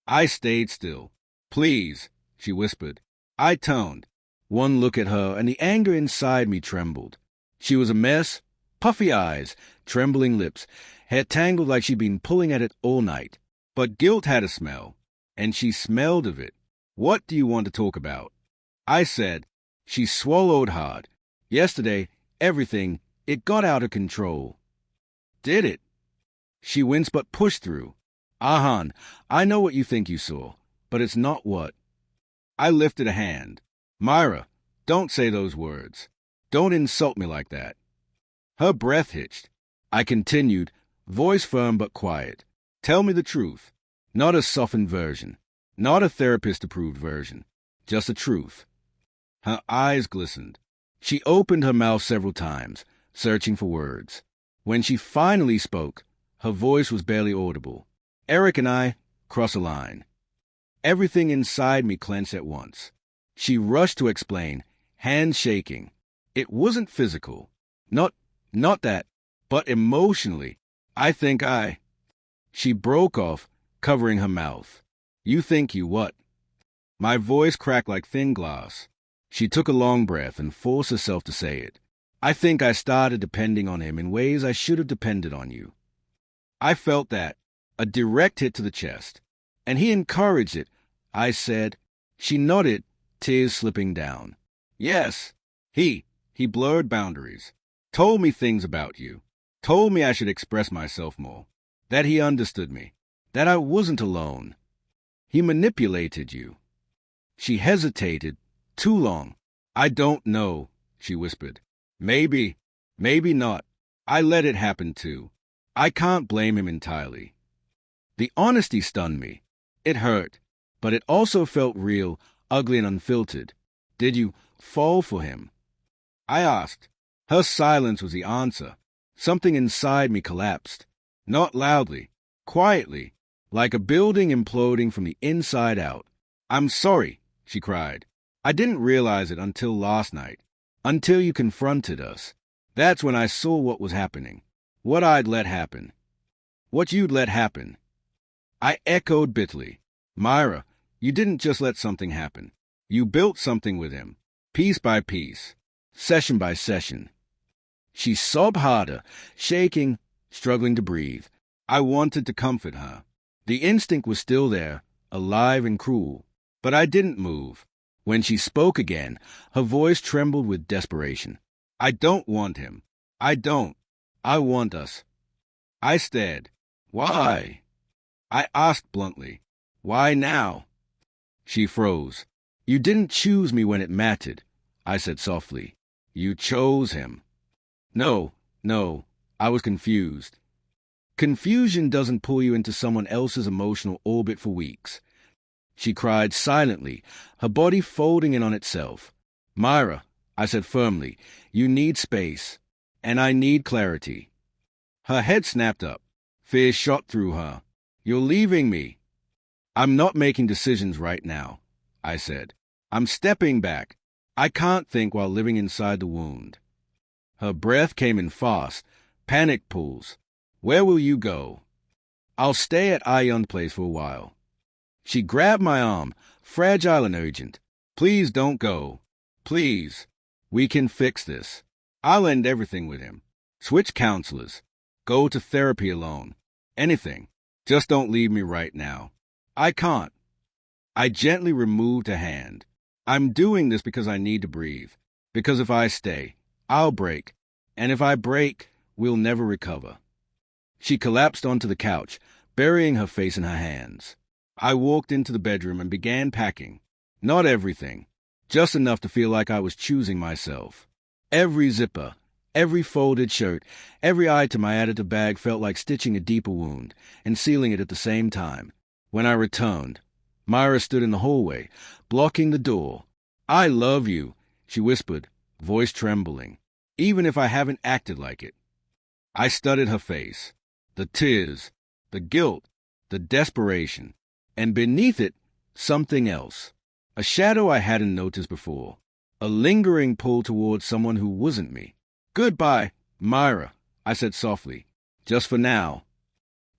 I stayed still. "Please," she whispered. I turned. One look at her, and the anger inside me trembled. She was a mess, puffy eyes, trembling lips, hair tangled like she'd been pulling at it all night. But guilt had a smell, and she smelled of it. "What do you want to talk about?" I said. She swallowed hard. "Yesterday, everything, it got out of control." "Did it?" She winced but pushed through. "Ahan, I know what you think you saw, but it's not what." I lifted a hand. "Myra, don't say those words. Don't insult me like that." Her breath hitched. I continued, voice firm but quiet. "Tell me the truth. Not a softened version. Not a therapist-approved version. Just the truth." Her eyes glistened. She opened her mouth several times, searching for words. When she finally spoke, her voice was barely audible. Eric and I crossed a line. Everything inside me clenched at once. She rushed to explain, hands shaking. It wasn't physical. Not that, but emotionally. She broke off, covering her mouth. "You think you what?" My voice cracked like thin glass. She took a long breath and forced herself to say it. "I think I started depending on him in ways I should have depended on you." I felt that, a direct hit to the chest. "And he encouraged it," I said. She nodded, tears slipping down. "Yes, he blurred boundaries. Told me things about you. Told me I should express myself more. That he understood me. That I wasn't alone. He manipulated you." She hesitated. Too long. "I don't know," she whispered. Maybe not. I let it happen too. I can't blame him entirely." The honesty stunned me. It hurt, but it also felt real, ugly and unfiltered. "Did you fall for him?" I asked. Her silence was the answer. Something inside me collapsed. Not loudly, quietly, like a building imploding from the inside out. "I'm sorry," she cried. "I didn't realize it until last night. Until you confronted us. That's when I saw what was happening. What I'd let happen. What you'd let happen." I echoed bitterly. "Myra, you didn't just let something happen. You built something with him. Piece by piece. Session by session." She sobbed harder, shaking, struggling to breathe. I wanted to comfort her. The instinct was still there, alive and cruel. But I didn't move. When she spoke again, her voice trembled with desperation. "I don't want him. I don't. I want us." I stared. "Why?" I asked bluntly. "Why now?" She froze. "You didn't choose me when it mattered," I said softly. "You chose him." No, I was confused. Confusion doesn't pull you into someone else's emotional orbit for weeks. She cried silently, her body folding in on itself. "Myra," I said firmly, "you need space, and I need clarity." Her head snapped up. Fear shot through her. "You're leaving me." "I'm not making decisions right now," I said. "I'm stepping back. I can't think while living inside the wound." Her breath came in fast, panic pulls. "Where will you go?" "I'll stay at Ion's place for a while." She grabbed my arm, fragile and urgent. "Please don't go. Please. We can fix this. I'll end everything with him. Switch counselors. Go to therapy alone. Anything. Just don't leave me right now." "I can't." I gently removed a hand. "I'm doing this because I need to breathe. Because if I stay, I'll break. And if I break, we'll never recover." She collapsed onto the couch, burying her face in her hands. I walked into the bedroom and began packing. Not everything. Just enough to feel like I was choosing myself. Every zipper, every folded shirt, every item I added to the bag felt like stitching a deeper wound and sealing it at the same time. When I returned, Myra stood in the hallway, blocking the door. "I love you," she whispered, voice trembling, "even if I haven't acted like it." I studied her face. The tears, the guilt, the desperation. And beneath it, something else. A shadow I hadn't noticed before. A lingering pull towards someone who wasn't me. Goodbye, Myra, I said softly. Just for now.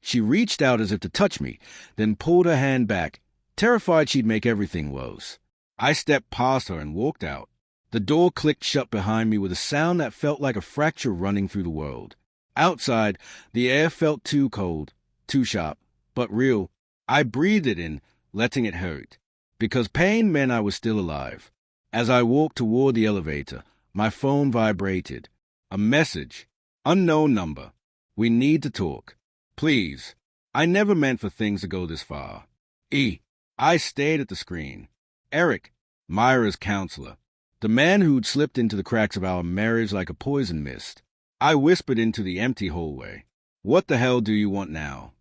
She reached out as if to touch me, then pulled her hand back, terrified she'd make everything worse. I stepped past her and walked out. The door clicked shut behind me with a sound that felt like a fracture running through the world. Outside, the air felt too cold, too sharp, but real. I breathed it in, letting it hurt, because pain meant I was still alive. As I walked toward the elevator, my phone vibrated. A message. Unknown number. We need to talk. Please. I never meant for things to go this far. I stared at the screen. Eric, Myra's counselor. The man who'd slipped into the cracks of our marriage like a poison mist. I whispered into the empty hallway. What the hell do you want now?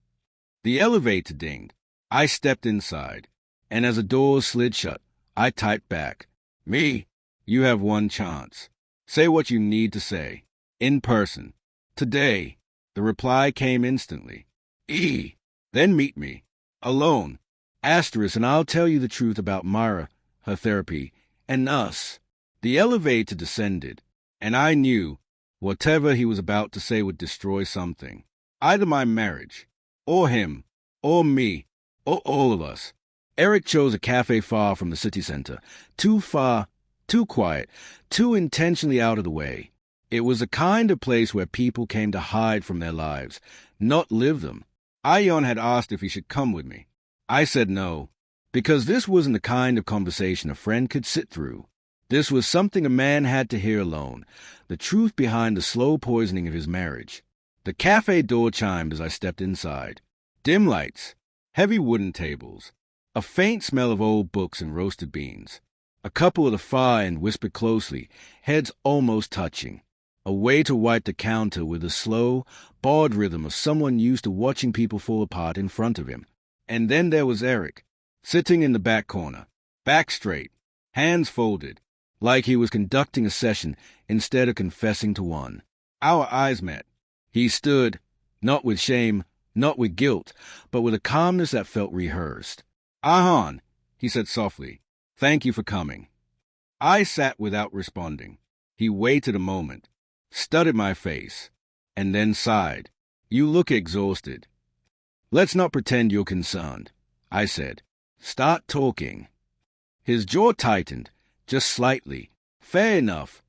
The elevator dinged. I stepped inside, and as the doors slid shut, I typed back. Me, you have one chance. Say what you need to say. In person. Today. The reply came instantly. Then meet me. Alone. Asterisk, and I'll tell you the truth about Myra, her therapy, and us. The elevator descended, and I knew whatever he was about to say would destroy something. Either my marriage, or him, or me, or all of us. Eric chose a cafe far from the city center. Too far, too quiet, too intentionally out of the way. It was the kind of place where people came to hide from their lives, not live them. Ion had asked if he should come with me. I said no, because this wasn't the kind of conversation a friend could sit through. This was something a man had to hear alone, the truth behind the slow poisoning of his marriage. The cafe door chimed as I stepped inside. Dim lights, heavy wooden tables, a faint smell of old books and roasted beans. A couple at the far end whispered closely, heads almost touching. A way to wipe the counter with the slow, barred rhythm of someone used to watching people fall apart in front of him. And then there was Eric, sitting in the back corner, back straight, hands folded, like he was conducting a session instead of confessing to one. Our eyes met. He stood, not with shame, not with guilt, but with a calmness that felt rehearsed. Ahan, he said softly, thank you for coming. I sat without responding. He waited a moment, studied my face, and then sighed. You look exhausted. Let's not pretend you're concerned, I said. Start talking. His jaw tightened, just slightly. Fair enough.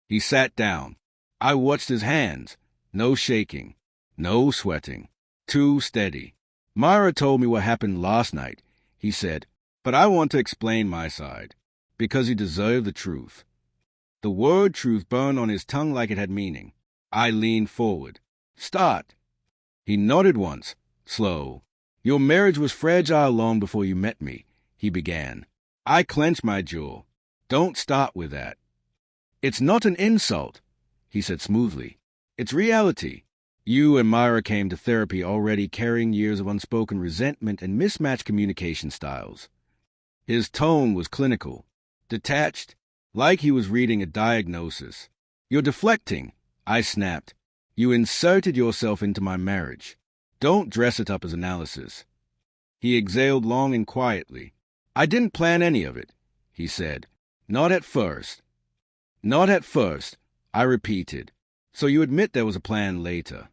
He sat down. I watched his hands. No shaking. No sweating. Too steady. Myra told me what happened last night, he said, but I want to explain my side, because he deserved the truth. The word truth burned on his tongue like it had meaning. I leaned forward. Start. He nodded once, slow. Your marriage was fragile long before you met me, he began. I clenched my jaw. Don't start with that. It's not an insult, he said smoothly. It's reality. You and Myra came to therapy already carrying years of unspoken resentment and mismatched communication styles. His tone was clinical, detached, like he was reading a diagnosis. You're deflecting, I snapped. You inserted yourself into my marriage. Don't dress it up as analysis. He exhaled long and quietly. I didn't plan any of it, he said. Not at first. Not at first, I repeated. So you admit there was a plan later.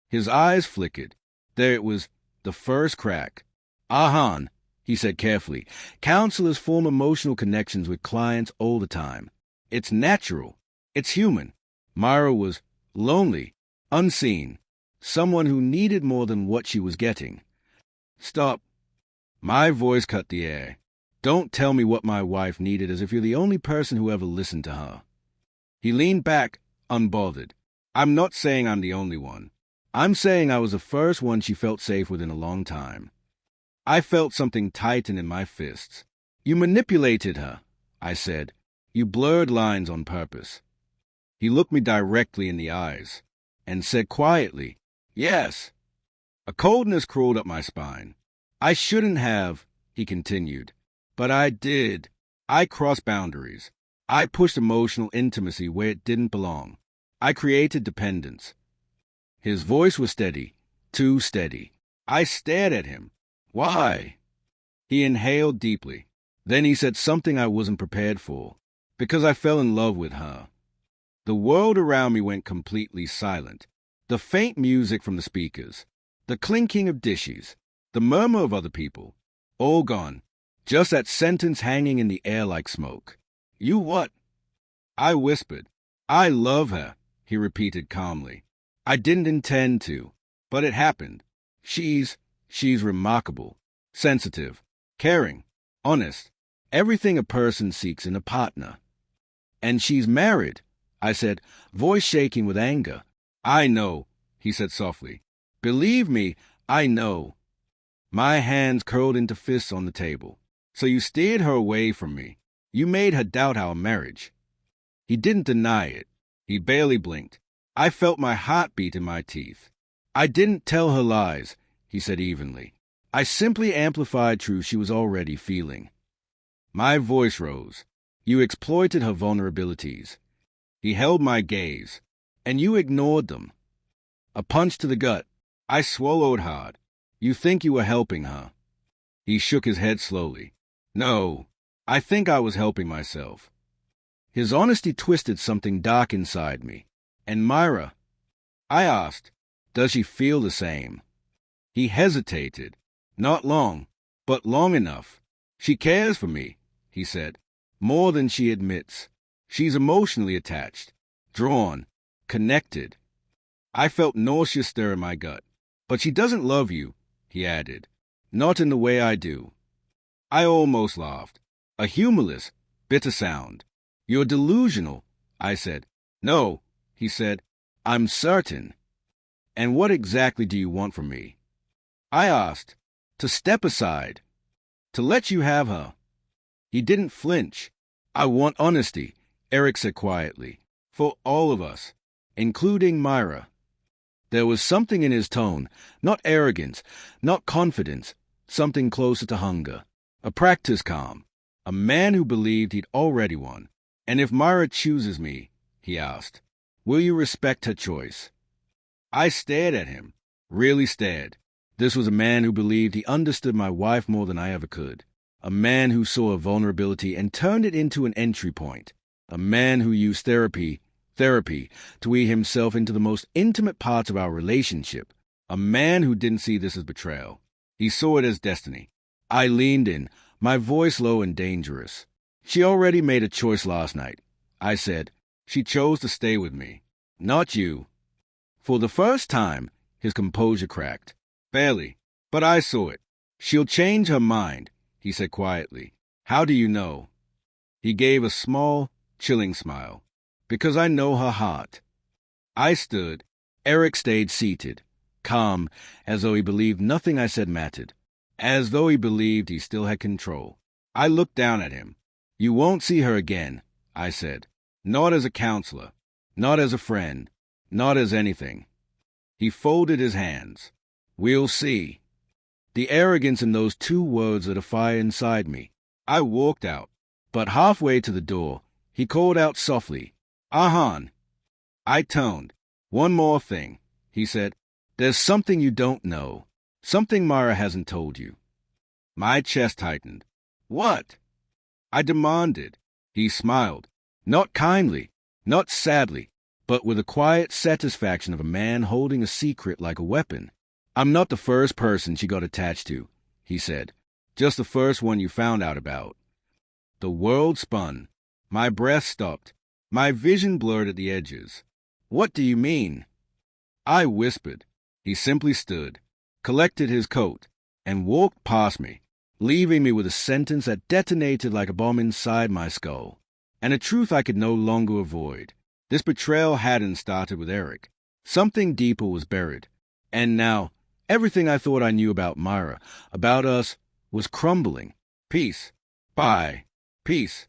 His eyes flickered. There it was, the first crack. Ahan, he said carefully. Counselors form emotional connections with clients all the time. It's natural. It's human. Myra was lonely, unseen, someone who needed more than what she was getting. Stop. My voice cut the air. Don't tell me what my wife needed as if you're the only person who ever listened to her. He leaned back, unbothered. I'm not saying I'm the only one. I'm saying I was the first one she felt safe with in a long time. I felt something tighten in my fists. You manipulated her, I said. You blurred lines on purpose. He looked me directly in the eyes and said quietly, Yes. A coldness crawled up my spine. I shouldn't have, he continued, but I did. I crossed boundaries. I pushed emotional intimacy where it didn't belong. I created dependence. His voice was steady, too steady. I stared at him. Why? He inhaled deeply. Then he said something I wasn't prepared for. Because I fell in love with her. The world around me went completely silent. The faint music from the speakers, the clinking of dishes, the murmur of other people, all gone. Just that sentence hanging in the air like smoke. You what? I whispered. I love her, he repeated calmly. I didn't intend to, but it happened. She's remarkable, sensitive, caring, honest, everything a person seeks in a partner. And she's married, I said, voice shaking with anger. I know, he said softly. Believe me, I know. My hands curled into fists on the table. So you steered her away from me. You made her doubt our marriage. He didn't deny it. He barely blinked. I felt my heart beat in my teeth. I didn't tell her lies, he said evenly. I simply amplified truth she was already feeling. My voice rose. You exploited her vulnerabilities. He held my gaze, and you ignored them. A punch to the gut. I swallowed hard. You think you were helping her. He shook his head slowly. No, I think I was helping myself. His honesty twisted something dark inside me. And Myra? I asked, does she feel the same? He hesitated. Not long, but long enough. She cares for me, he said, more than she admits. She's emotionally attached, drawn, connected. I felt nausea stir in my gut. But she doesn't love you, he added. Not in the way I do. I almost laughed. A humorless, bitter sound. You're delusional, I said. No, he said. I'm certain. And what exactly do you want from me? I asked. To step aside. To let you have her. He didn't flinch. I want honesty, Eric said quietly. For all of us, including Myra. There was something in his tone, not arrogance, not confidence, something closer to hunger. A practiced calm. A man who believed he'd already won. And if Myra chooses me, he asked, will you respect her choice? I stared at him, really stared. This was a man who believed he understood my wife more than I ever could. A man who saw a vulnerability and turned it into an entry point. A man who used therapy to weave himself into the most intimate parts of our relationship. A man who didn't see this as betrayal. He saw it as destiny. I leaned in, my voice low and dangerous. She already made a choice last night, I said. She chose to stay with me, not you. For the first time, his composure cracked. Barely, but I saw it. She'll change her mind, he said quietly. How do you know? He gave a small, chilling smile. Because I know her heart. I stood. Eric stayed seated, calm, as though he believed nothing I said mattered, as though he believed he still had control. I looked down at him. You won't see her again, I said. Not as a counselor, not as a friend, not as anything. He folded his hands. We'll see. The arrogance in those two words lit a fire inside me. I walked out, but halfway to the door, he called out softly, Ahan. I toned. One more thing, he said. There's something you don't know. Something Myra hasn't told you. My chest tightened. What? I demanded. He smiled. Not kindly, not sadly, but with the quiet satisfaction of a man holding a secret like a weapon. I'm not the first person she got attached to, he said. Just the first one you found out about. The world spun. My breath stopped. My vision blurred at the edges. What do you mean? I whispered. He simply stood, collected his coat, and walked past me, leaving me with a sentence that detonated like a bomb inside my skull, and a truth I could no longer avoid. This betrayal hadn't started with Eric. Something deeper was buried. And now, everything I thought I knew about Myra, about us, was crumbling. Peace. Bye. Peace.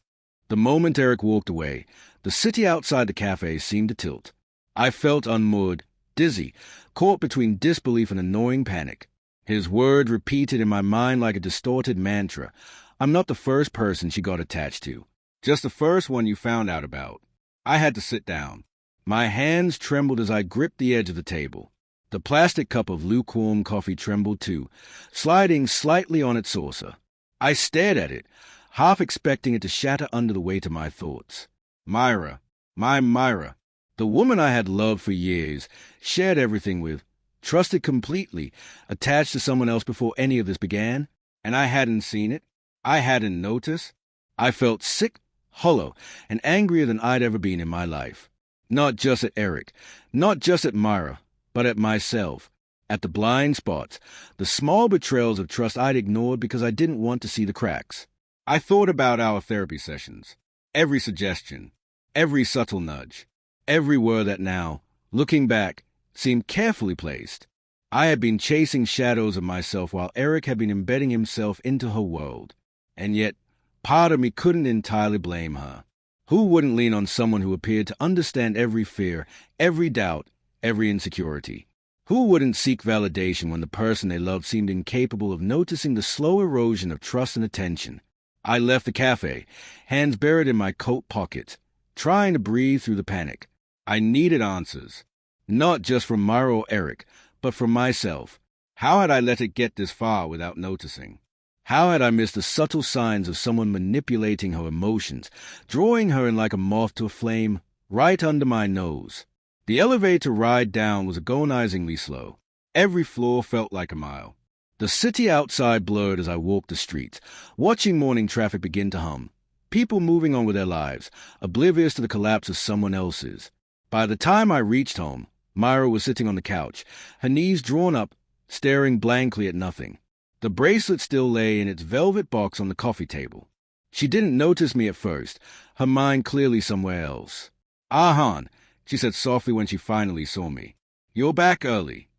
The moment Eric walked away, the city outside the cafe seemed to tilt. I felt unmoored, dizzy, caught between disbelief and annoying panic. His words repeated in my mind like a distorted mantra. I'm not the first person she got attached to. Just the first one you found out about. I had to sit down. My hands trembled as I gripped the edge of the table. The plastic cup of lukewarm coffee trembled too, sliding slightly on its saucer. I stared at it, half expecting it to shatter under the weight of my thoughts. Myra, my Myra, The woman I had loved for years, shared everything with, trusted completely, attached to someone else before any of this began, and I hadn't seen it. I hadn't noticed. I felt sick, hollow, and angrier than I'd ever been in my life. Not just at Eric, not just at Myra, but at myself, at the blind spots, the small betrayals of trust I'd ignored because I didn't want to see the cracks. I thought about our therapy sessions, every suggestion, every subtle nudge, every word that now, looking back, seemed carefully placed. I had been chasing shadows of myself while Eric had been embedding himself into her world. And yet, part of me couldn't entirely blame her. Who wouldn't lean on someone who appeared to understand every fear, every doubt, every insecurity? Who wouldn't seek validation when the person they loved seemed incapable of noticing the slow erosion of trust and attention? I left the cafe, hands buried in my coat pockets, trying to breathe through the panic. I needed answers, not just from Myra or Eric, but from myself. How had I let it get this far without noticing? How had I missed the subtle signs of someone manipulating her emotions, drawing her in like a moth to a flame, right under my nose? The elevator ride down was agonizingly slow. Every floor felt like a mile. The city outside blurred as I walked the streets, watching morning traffic begin to hum. People moving on with their lives, oblivious to the collapse of someone else's. By the time I reached home, Myra was sitting on the couch, her knees drawn up, staring blankly at nothing. The bracelet still lay in its velvet box on the coffee table. She didn't notice me at first, her mind clearly somewhere else. "Ahan," she said softly when she finally saw me. "You're back early."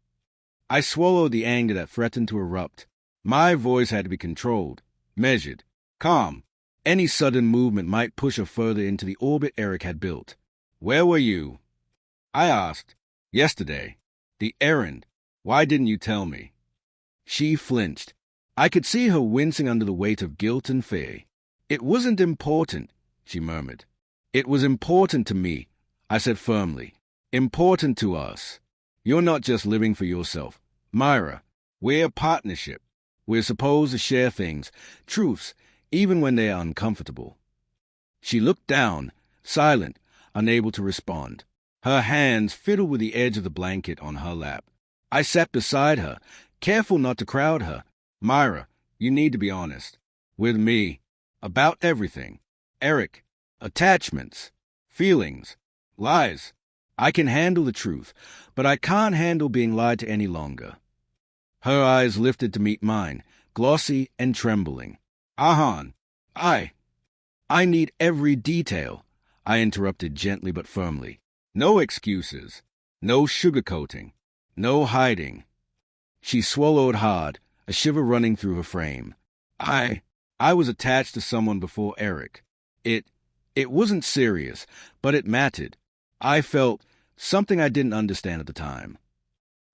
I swallowed the anger that threatened to erupt. My voice had to be controlled, measured, calm. Any sudden movement might push her further into the orbit Eric had built. "Where were you?" I asked. "Yesterday. The errand. Why didn't you tell me?" She flinched. I could see her wincing under the weight of guilt and fear. "It wasn't important," she murmured. "It was important to me," I said firmly. "Important to us. You're not just living for yourself. Myra, we're a partnership. We're supposed to share things, truths, even when they are uncomfortable." She looked down, silent, unable to respond. Her hands fiddled with the edge of the blanket on her lap. I sat beside her, careful not to crowd her. "Myra, you need to be honest. With me. About everything. Eric. Attachments. Feelings. Lies. I can handle the truth, but I can't handle being lied to any longer." Her eyes lifted to meet mine, glossy and trembling. "Ahan, I need every detail," I interrupted gently but firmly. "No excuses. No sugarcoating. No hiding." She swallowed hard, a shiver running through her frame. I was attached to someone before Eric. It wasn't serious, but it mattered. I felt something I didn't understand at the time.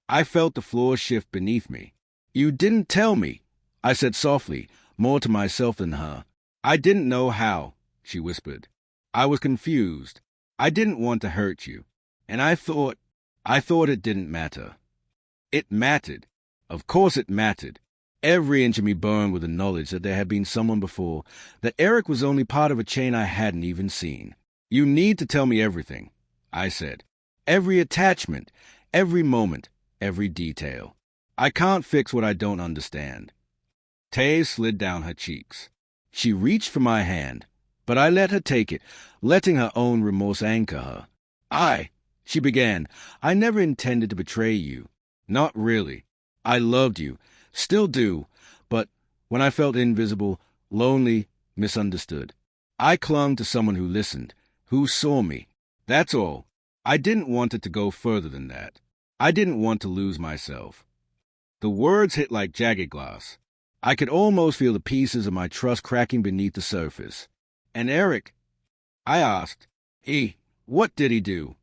I felt the floor shift beneath me. "You didn't tell me," I said softly, more to myself than her. "I didn't know how," she whispered. "I was confused. I didn't want to hurt you. And I thought it didn't matter." It mattered. Of course it mattered. Every inch of me burned with the knowledge that there had been someone before, that Eric was only part of a chain I hadn't even seen. "You need to tell me everything," I said. "Every attachment, every moment, every detail. I can't fix what I don't understand." Tears slid down her cheeks. She reached for my hand, but I let her take it, letting her own remorse anchor her. She began, "I never intended to betray you. Not really. I loved you, still do, but when I felt invisible, lonely, misunderstood, I clung to someone who listened, who saw me. That's all. I didn't want it to go further than that. I didn't want to lose myself." The words hit like jagged glass. I could almost feel the pieces of my trust cracking beneath the surface. "And Eric?" I asked. What did he do?"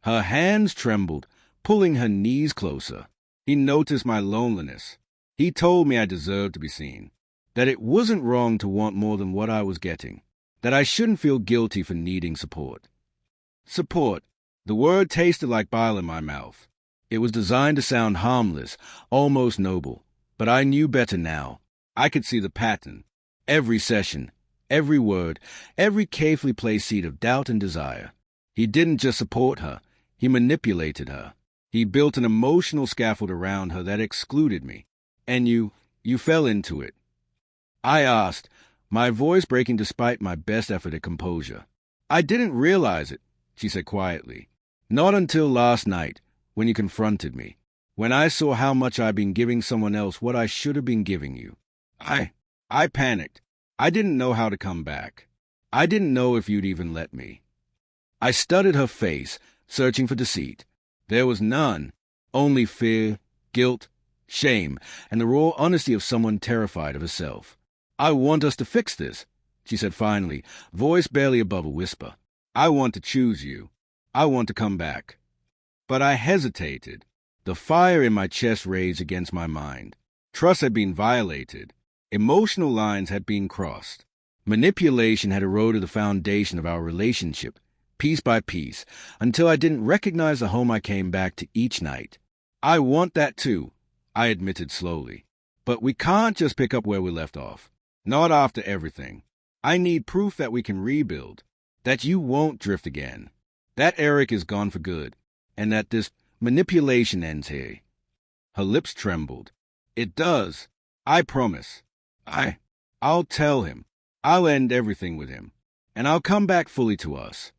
Her hands trembled, pulling her knees closer. "He noticed my loneliness. He told me I deserved to be seen, that it wasn't wrong to want more than what I was getting, that I shouldn't feel guilty for needing support." Support. The word tasted like bile in my mouth. It was designed to sound harmless, almost noble, but I knew better now. I could see the pattern. Every session, every word, every carefully placed seed of doubt and desire. He didn't just support her, he manipulated her. He built an emotional scaffold around her that excluded me. And you fell into it. I asked, my voice breaking despite my best effort at composure. I didn't realize it, she said quietly. Not until last night, when you confronted me. When I saw how much I'd been giving someone else what I should have been giving you. I panicked. I didn't know how to come back. I didn't know if you'd even let me. I studied her face, searching for deceit. There was none, only fear, guilt, shame, and the raw honesty of someone terrified of herself. I want us to fix this, she said finally, voice barely above a whisper. I want to choose you. I want to come back. But I hesitated. The fire in my chest raged against my mind. Trust had been violated. Emotional lines had been crossed. Manipulation had eroded the foundation of our relationship, piece by piece, until I didn't recognize the home I came back to each night. I want that too, I admitted slowly. But we can't just pick up where we left off. Not after everything. I need proof that we can rebuild, that you won't drift again, that Eric is gone for good, and that this manipulation ends here. Her lips trembled. It does. I promise. I'll tell him. I'll end everything with him, and I'll come back fully to us.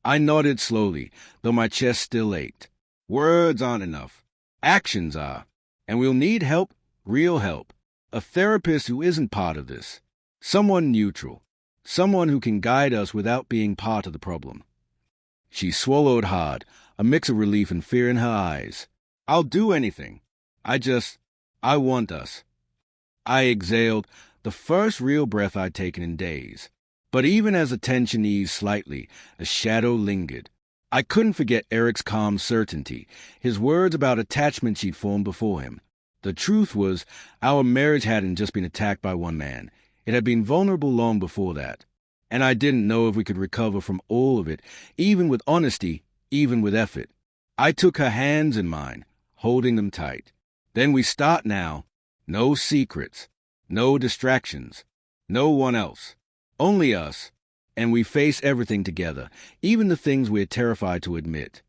I nodded slowly, though my chest still ached. Words aren't enough. Actions are. And we'll need help, real help. A therapist who isn't part of this. Someone neutral. Someone who can guide us without being part of the problem. She swallowed hard, a mix of relief and fear in her eyes. I'll do anything. I want us. I exhaled, the first real breath I'd taken in days. But even as the tension eased slightly, a shadow lingered. I couldn't forget Eric's calm certainty, his words about attachment she'd formed before him. The truth was, our marriage hadn't just been attacked by one man. It had been vulnerable long before that. And I didn't know if we could recover from all of it, even with honesty, even with effort. I took her hands in mine, holding them tight. Then we start now. No secrets. No distractions. No one else. Only us. And we face everything together, even the things we're terrified to admit.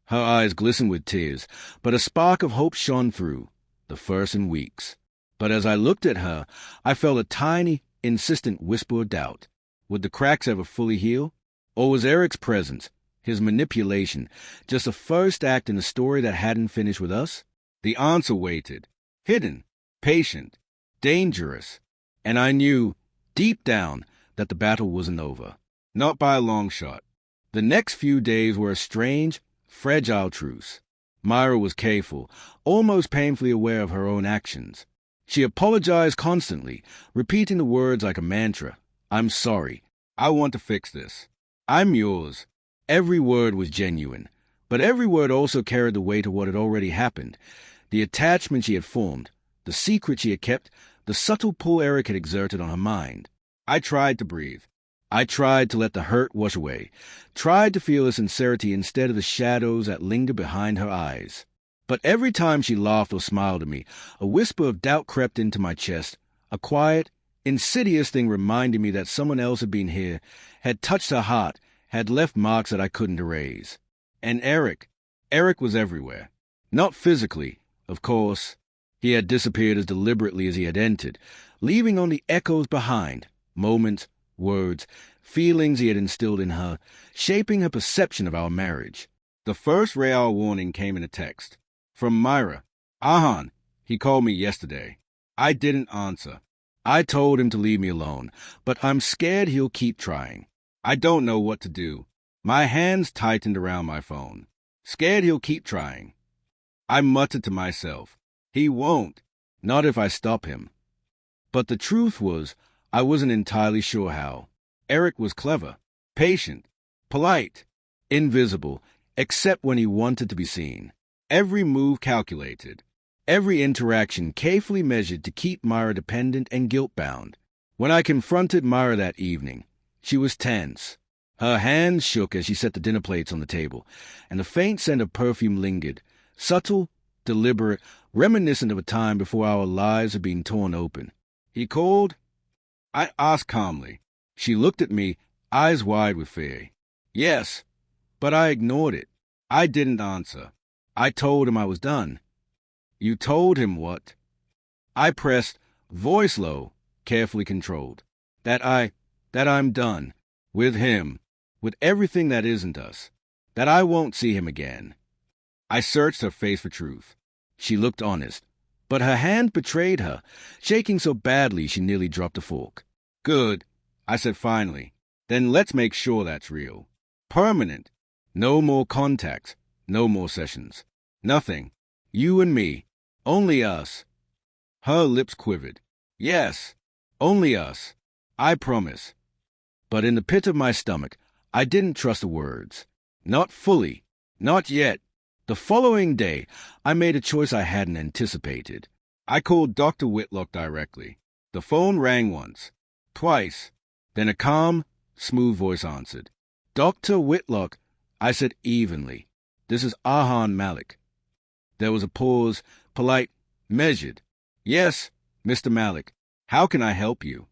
Her eyes glistened with tears, but a spark of hope shone through, the first in weeks. But as I looked at her, I felt a tiny, insistent whisper of doubt. Would the cracks ever fully heal? Or was Eric's presence, his manipulation, just a first act in a story that hadn't finished with us? The answer waited. Hidden, patient, dangerous. And I knew, deep down, that the battle wasn't over. Not by a long shot. The next few days were a strange, fragile truce. Myra was careful, almost painfully aware of her own actions. She apologized constantly, repeating the words like a mantra. I'm sorry. I want to fix this. I'm yours. Every word was genuine, but every word also carried the weight of what had already happened. The attachment she had formed, the secret she had kept, the subtle pull Eric had exerted on her mind. I tried to breathe. I tried to let the hurt wash away, tried to feel her sincerity instead of the shadows that lingered behind her eyes. But every time she laughed or smiled at me, a whisper of doubt crept into my chest, a quiet, insidious thing reminding me that someone else had been here, had touched her heart, had left marks that I couldn't erase. And Eric was everywhere. Not physically, of course. He had disappeared as deliberately as he had entered, leaving only echoes behind, moments, words, feelings he had instilled in her, shaping her perception of our marriage. The first real warning came in a text. From Myra. Ahan, he called me yesterday. I didn't answer. I told him to leave me alone, but I'm scared he'll keep trying. I don't know what to do. My hands tightened around my phone. Scared he'll keep trying. I muttered to myself, he won't, not if I stop him. But the truth was, I wasn't entirely sure how. Eric was clever, patient, polite, invisible, except when he wanted to be seen. Every move calculated. Every interaction carefully measured to keep Myra dependent and guilt-bound. When I confronted Myra that evening, she was tense. Her hands shook as she set the dinner plates on the table, and the faint scent of perfume lingered, subtle, deliberate, reminiscent of a time before our lives had been torn open. He called? I asked calmly. She looked at me, eyes wide with fear. Yes, But I ignored it. I didn't answer. I told him I was done. You told him what? I pressed, voice low, carefully controlled, that I'm done. With him. With everything that isn't us. That I won't see him again. I searched her face for truth. She looked honest. But her hand betrayed her, shaking so badly she nearly dropped a fork. Good, I said finally. Then let's make sure that's real. Permanent. No more contacts. No more sessions. Nothing. You and me. Only us. Her lips quivered. Yes. Only us. I promise. But in the pit of my stomach, I didn't trust the words. Not fully. Not yet. The following day, I made a choice I hadn't anticipated. I called Dr. Whitlock directly. The phone rang once. Twice. Then a calm, smooth voice answered. Dr. Whitlock, I said evenly. This is Ahan Malik. There was a pause, polite, measured. Yes, Mr. Malik. How can I help you?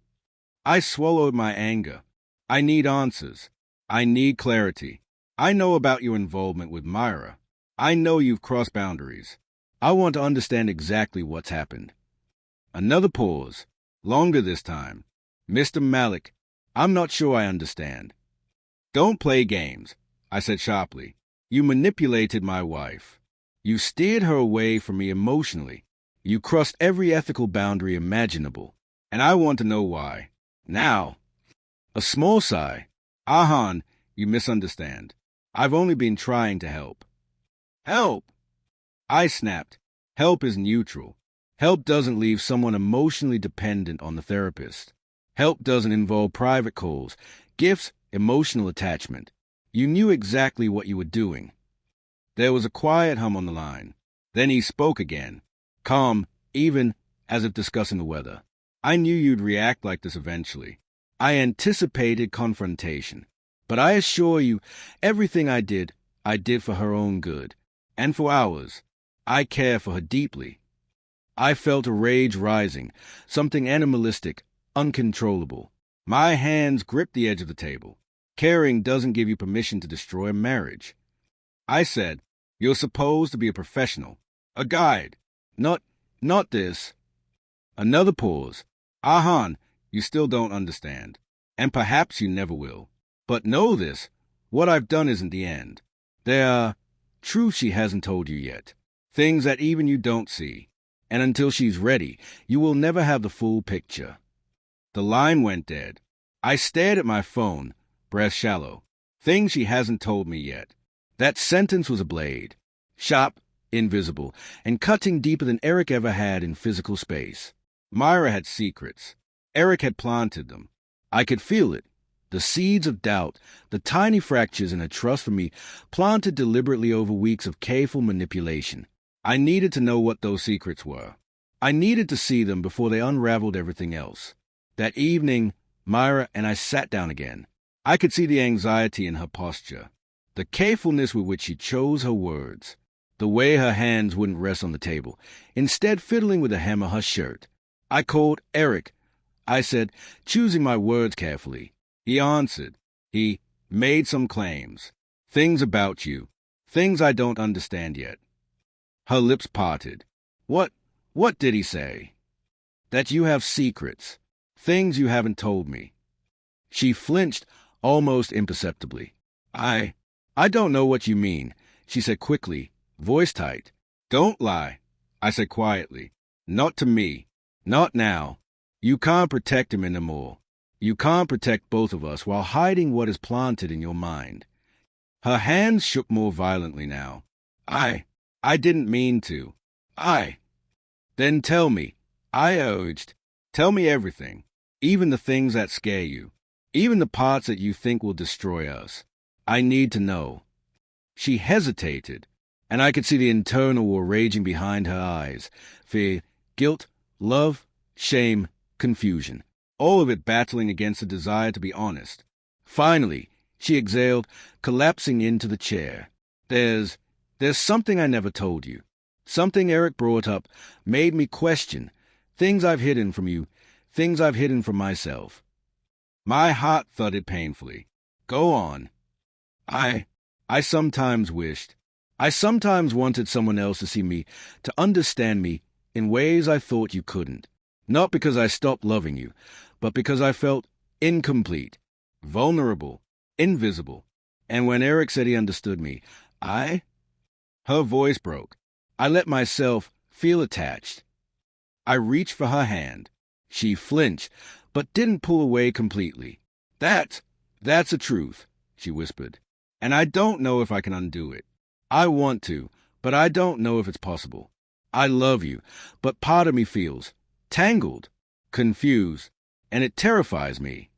I swallowed my anger. I need answers. I need clarity. I know about your involvement with Myra. I know you've crossed boundaries. I want to understand exactly what's happened. Another pause, longer this time. Mr. Malik, I'm not sure I understand. Don't play games, I said sharply. You manipulated my wife. You steered her away from me emotionally. You crossed every ethical boundary imaginable. And I want to know why. Now. A small sigh. Ahan, you misunderstand. I've only been trying to help. Help! I snapped. Help is neutral. Help doesn't leave someone emotionally dependent on the therapist. Help doesn't involve private calls, gifts, emotional attachment. You knew exactly what you were doing. There was a quiet hum on the line. Then he spoke again, calm, even as if discussing the weather. I knew you'd react like this eventually. I anticipated confrontation. But I assure you, everything I did for her own good. And for ours. I care for her deeply. I felt a rage rising, something animalistic, uncontrollable. My hands gripped the edge of the table. Caring doesn't give you permission to destroy a marriage. I said, you're supposed to be a professional, a guide. Not this. Another pause. Ahan, you still don't understand. And perhaps you never will. But know this, what I've done isn't the end. There are truths she hasn't told you yet. Things that even you don't see. And until she's ready, you will never have the full picture. The line went dead. I stared at my phone, breath shallow. Things she hasn't told me yet. That sentence was a blade. Sharp, invisible, and cutting deeper than Eric ever had in physical space. Myra had secrets. Eric had planted them. I could feel it. The seeds of doubt, the tiny fractures in her trust for me, planted deliberately over weeks of careful manipulation. I needed to know what those secrets were. I needed to see them before they unraveled everything else. That evening, Myra and I sat down again. I could see the anxiety in her posture, the carefulness with which she chose her words, the way her hands wouldn't rest on the table, instead fiddling with the hem of her shirt. I called Eric. I said, choosing my words carefully. He answered. He made some claims. Things about you. Things I don't understand yet. Her lips parted. What did he say? That you have secrets. Things you haven't told me. She flinched almost imperceptibly. I don't know what you mean, she said quickly, voice tight. Don't lie, I said quietly. Not to me. Not now. You can't protect him anymore. You can't protect both of us while hiding what is planted in your mind. Her hands shook more violently now. I didn't mean to. Then tell me, I urged. Tell me everything, even the things that scare you, even the parts that you think will destroy us. I need to know. She hesitated, and I could see the internal war raging behind her eyes. Fear, guilt, love, shame, confusion. All of it battling against the desire to be honest. Finally, she exhaled, collapsing into the chair. There's something I never told you. Something Eric brought up made me question. Things I've hidden from you. Things I've hidden from myself. My heart thudded painfully. Go on. I sometimes wished. I sometimes wanted someone else to see me, to understand me in ways I thought you couldn't. Not because I stopped loving you, but because I felt incomplete, vulnerable, invisible. And when Eric said he understood me, her voice broke. I let myself feel attached. I reached for her hand. She flinched, but didn't pull away completely. That's the truth, she whispered. And I don't know if I can undo it. I want to, but I don't know if it's possible. I love you, but part of me feels tangled, confused, and it terrifies me.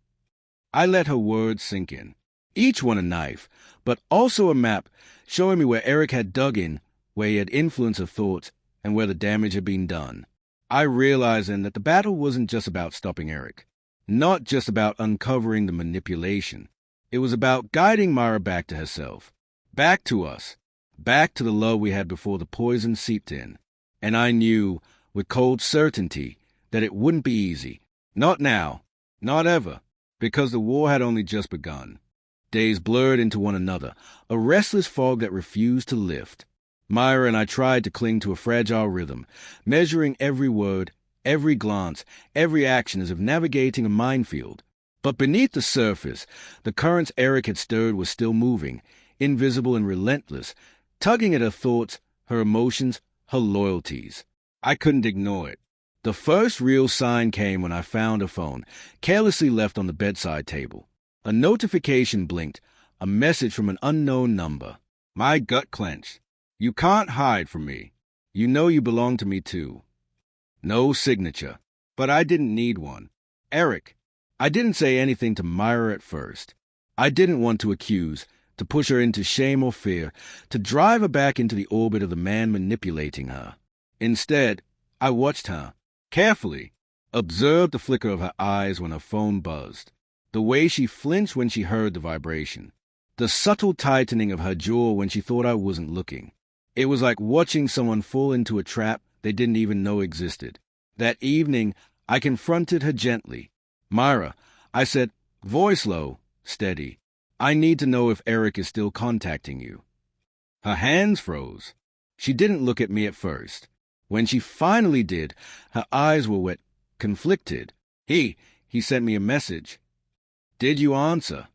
I let her words sink in. Each one a knife, but also a map showing me where Eric had dug in, where he had influenced her thoughts, and where the damage had been done. I realized then that the battle wasn't just about stopping Eric, not just about uncovering the manipulation. It was about guiding Myra back to herself, back to us, back to the love we had before the poison seeped in. And I knew, with cold certainty, that it wouldn't be easy. Not now, not ever, because the war had only just begun. Days blurred into one another, a restless fog that refused to lift. Myra and I tried to cling to a fragile rhythm, measuring every word, every glance, every action as if navigating a minefield. But beneath the surface, the currents Eric had stirred were still moving, invisible and relentless, tugging at her thoughts, her emotions, her loyalties. I couldn't ignore it. The first real sign came when I found her phone, carelessly left on the bedside table. A notification blinked, a message from an unknown number. My gut clenched. You can't hide from me. You know you belong to me too. No signature. But I didn't need one. Eric. I didn't say anything to Myra at first. I didn't want to accuse, to push her into shame or fear, to drive her back into the orbit of the man manipulating her. Instead, I watched her, carefully, observed the flicker of her eyes when her phone buzzed, the way she flinched when she heard the vibration, the subtle tightening of her jaw when she thought I wasn't looking. It was like watching someone fall into a trap they didn't even know existed. That evening, I confronted her gently. Myra, I said, voice low, steady. I need to know if Eric is still contacting you. Her hands froze. She didn't look at me at first. When she finally did, her eyes were wet, conflicted. He sent me a message. Did you answer?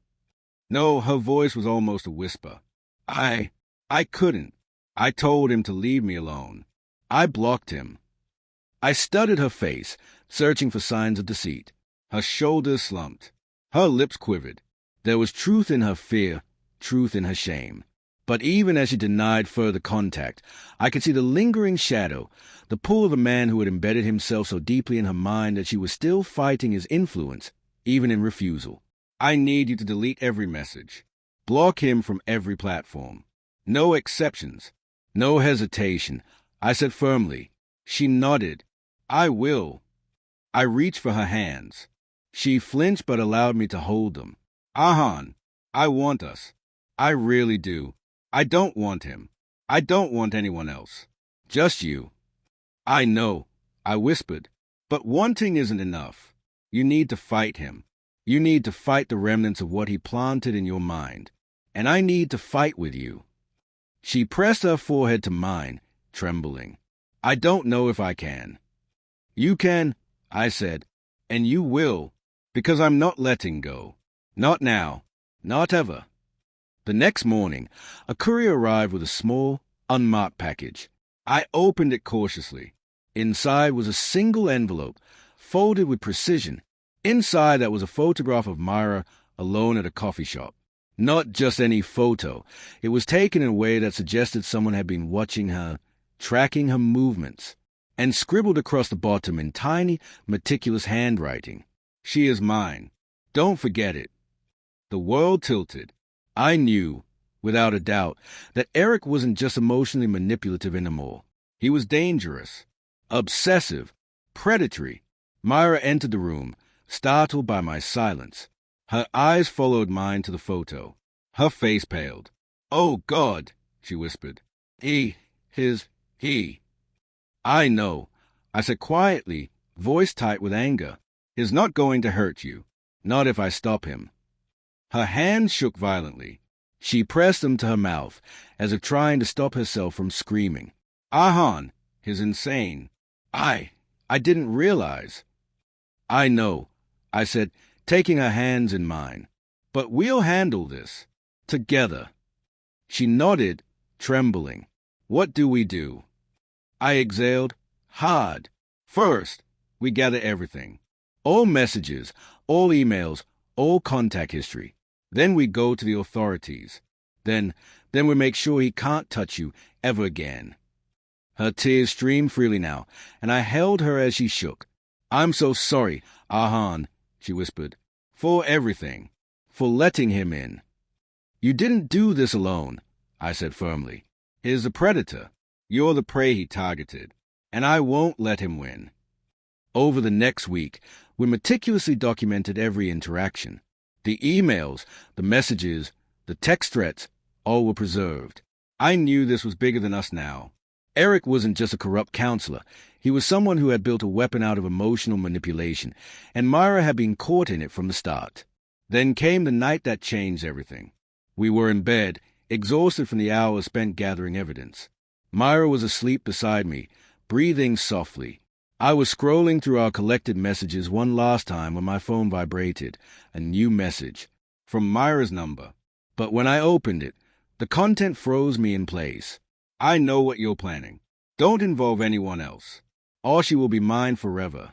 No, her voice was almost a whisper. I couldn't. I told him to leave me alone. I blocked him. I studied her face, searching for signs of deceit. Her shoulders slumped. Her lips quivered. There was truth in her fear, truth in her shame. But even as she denied further contact, I could see the lingering shadow, the pull of a man who had embedded himself so deeply in her mind that she was still fighting his influence, even in refusal. I need you to delete every message. Block him from every platform. No exceptions. No hesitation. I said firmly. She nodded. I will. I reached for her hands. She flinched but allowed me to hold them. Ahan, I want us. I really do. I don't want him. I don't want anyone else. Just you. I know, I whispered. But wanting isn't enough. You need to fight him. You need to fight the remnants of what he planted in your mind. And I need to fight with you. She pressed her forehead to mine, trembling. I don't know if I can. You can, I said, and you will, because I'm not letting go. Not now. Not ever. The next morning, a courier arrived with a small, unmarked package. I opened it cautiously. Inside was a single envelope, folded with precision. Inside that was a photograph of Myra alone at a coffee shop. Not just any photo. It was taken in a way that suggested someone had been watching her, tracking her movements, and scribbled across the bottom in tiny, meticulous handwriting. She is mine. Don't forget it. The world tilted. I knew, without a doubt, that Eric wasn't just emotionally manipulative anymore. He was dangerous, obsessive, predatory. Myra entered the room, startled by my silence. Her eyes followed mine to the photo. Her face paled. Oh, God, she whispered. He. I know, I said quietly, voice tight with anger. He's not going to hurt you. Not if I stop him. Her hand shook violently. She pressed them to her mouth, as if trying to stop herself from screaming. Ahan, he's insane. I didn't realize. I know, I said, taking her hands in mine. But we'll handle this. Together. She nodded, trembling. What do we do? I exhaled, hard. First, we gather everything. All messages, all emails, all contact history. Then we go to the authorities. Then we make sure he can't touch you ever again. Her tears streamed freely now, and I held her as she shook. I'm so sorry, Ahan, she whispered, for everything, for letting him in. You didn't do this alone, I said firmly. He's a predator. You're the prey he targeted, and I won't let him win. Over the next week, we meticulously documented every interaction. The emails, the messages, the text threats, all were preserved. I knew this was bigger than us now. Eric wasn't just a corrupt counselor. He was someone who had built a weapon out of emotional manipulation, and Myra had been caught in it from the start. Then came the night that changed everything. We were in bed, exhausted from the hours spent gathering evidence. Myra was asleep beside me, breathing softly. I was scrolling through our collected messages one last time when my phone vibrated, a new message, from Myra's number. But when I opened it, the content froze me in place. I know what you're planning. Don't involve anyone else. Archie will be mine forever.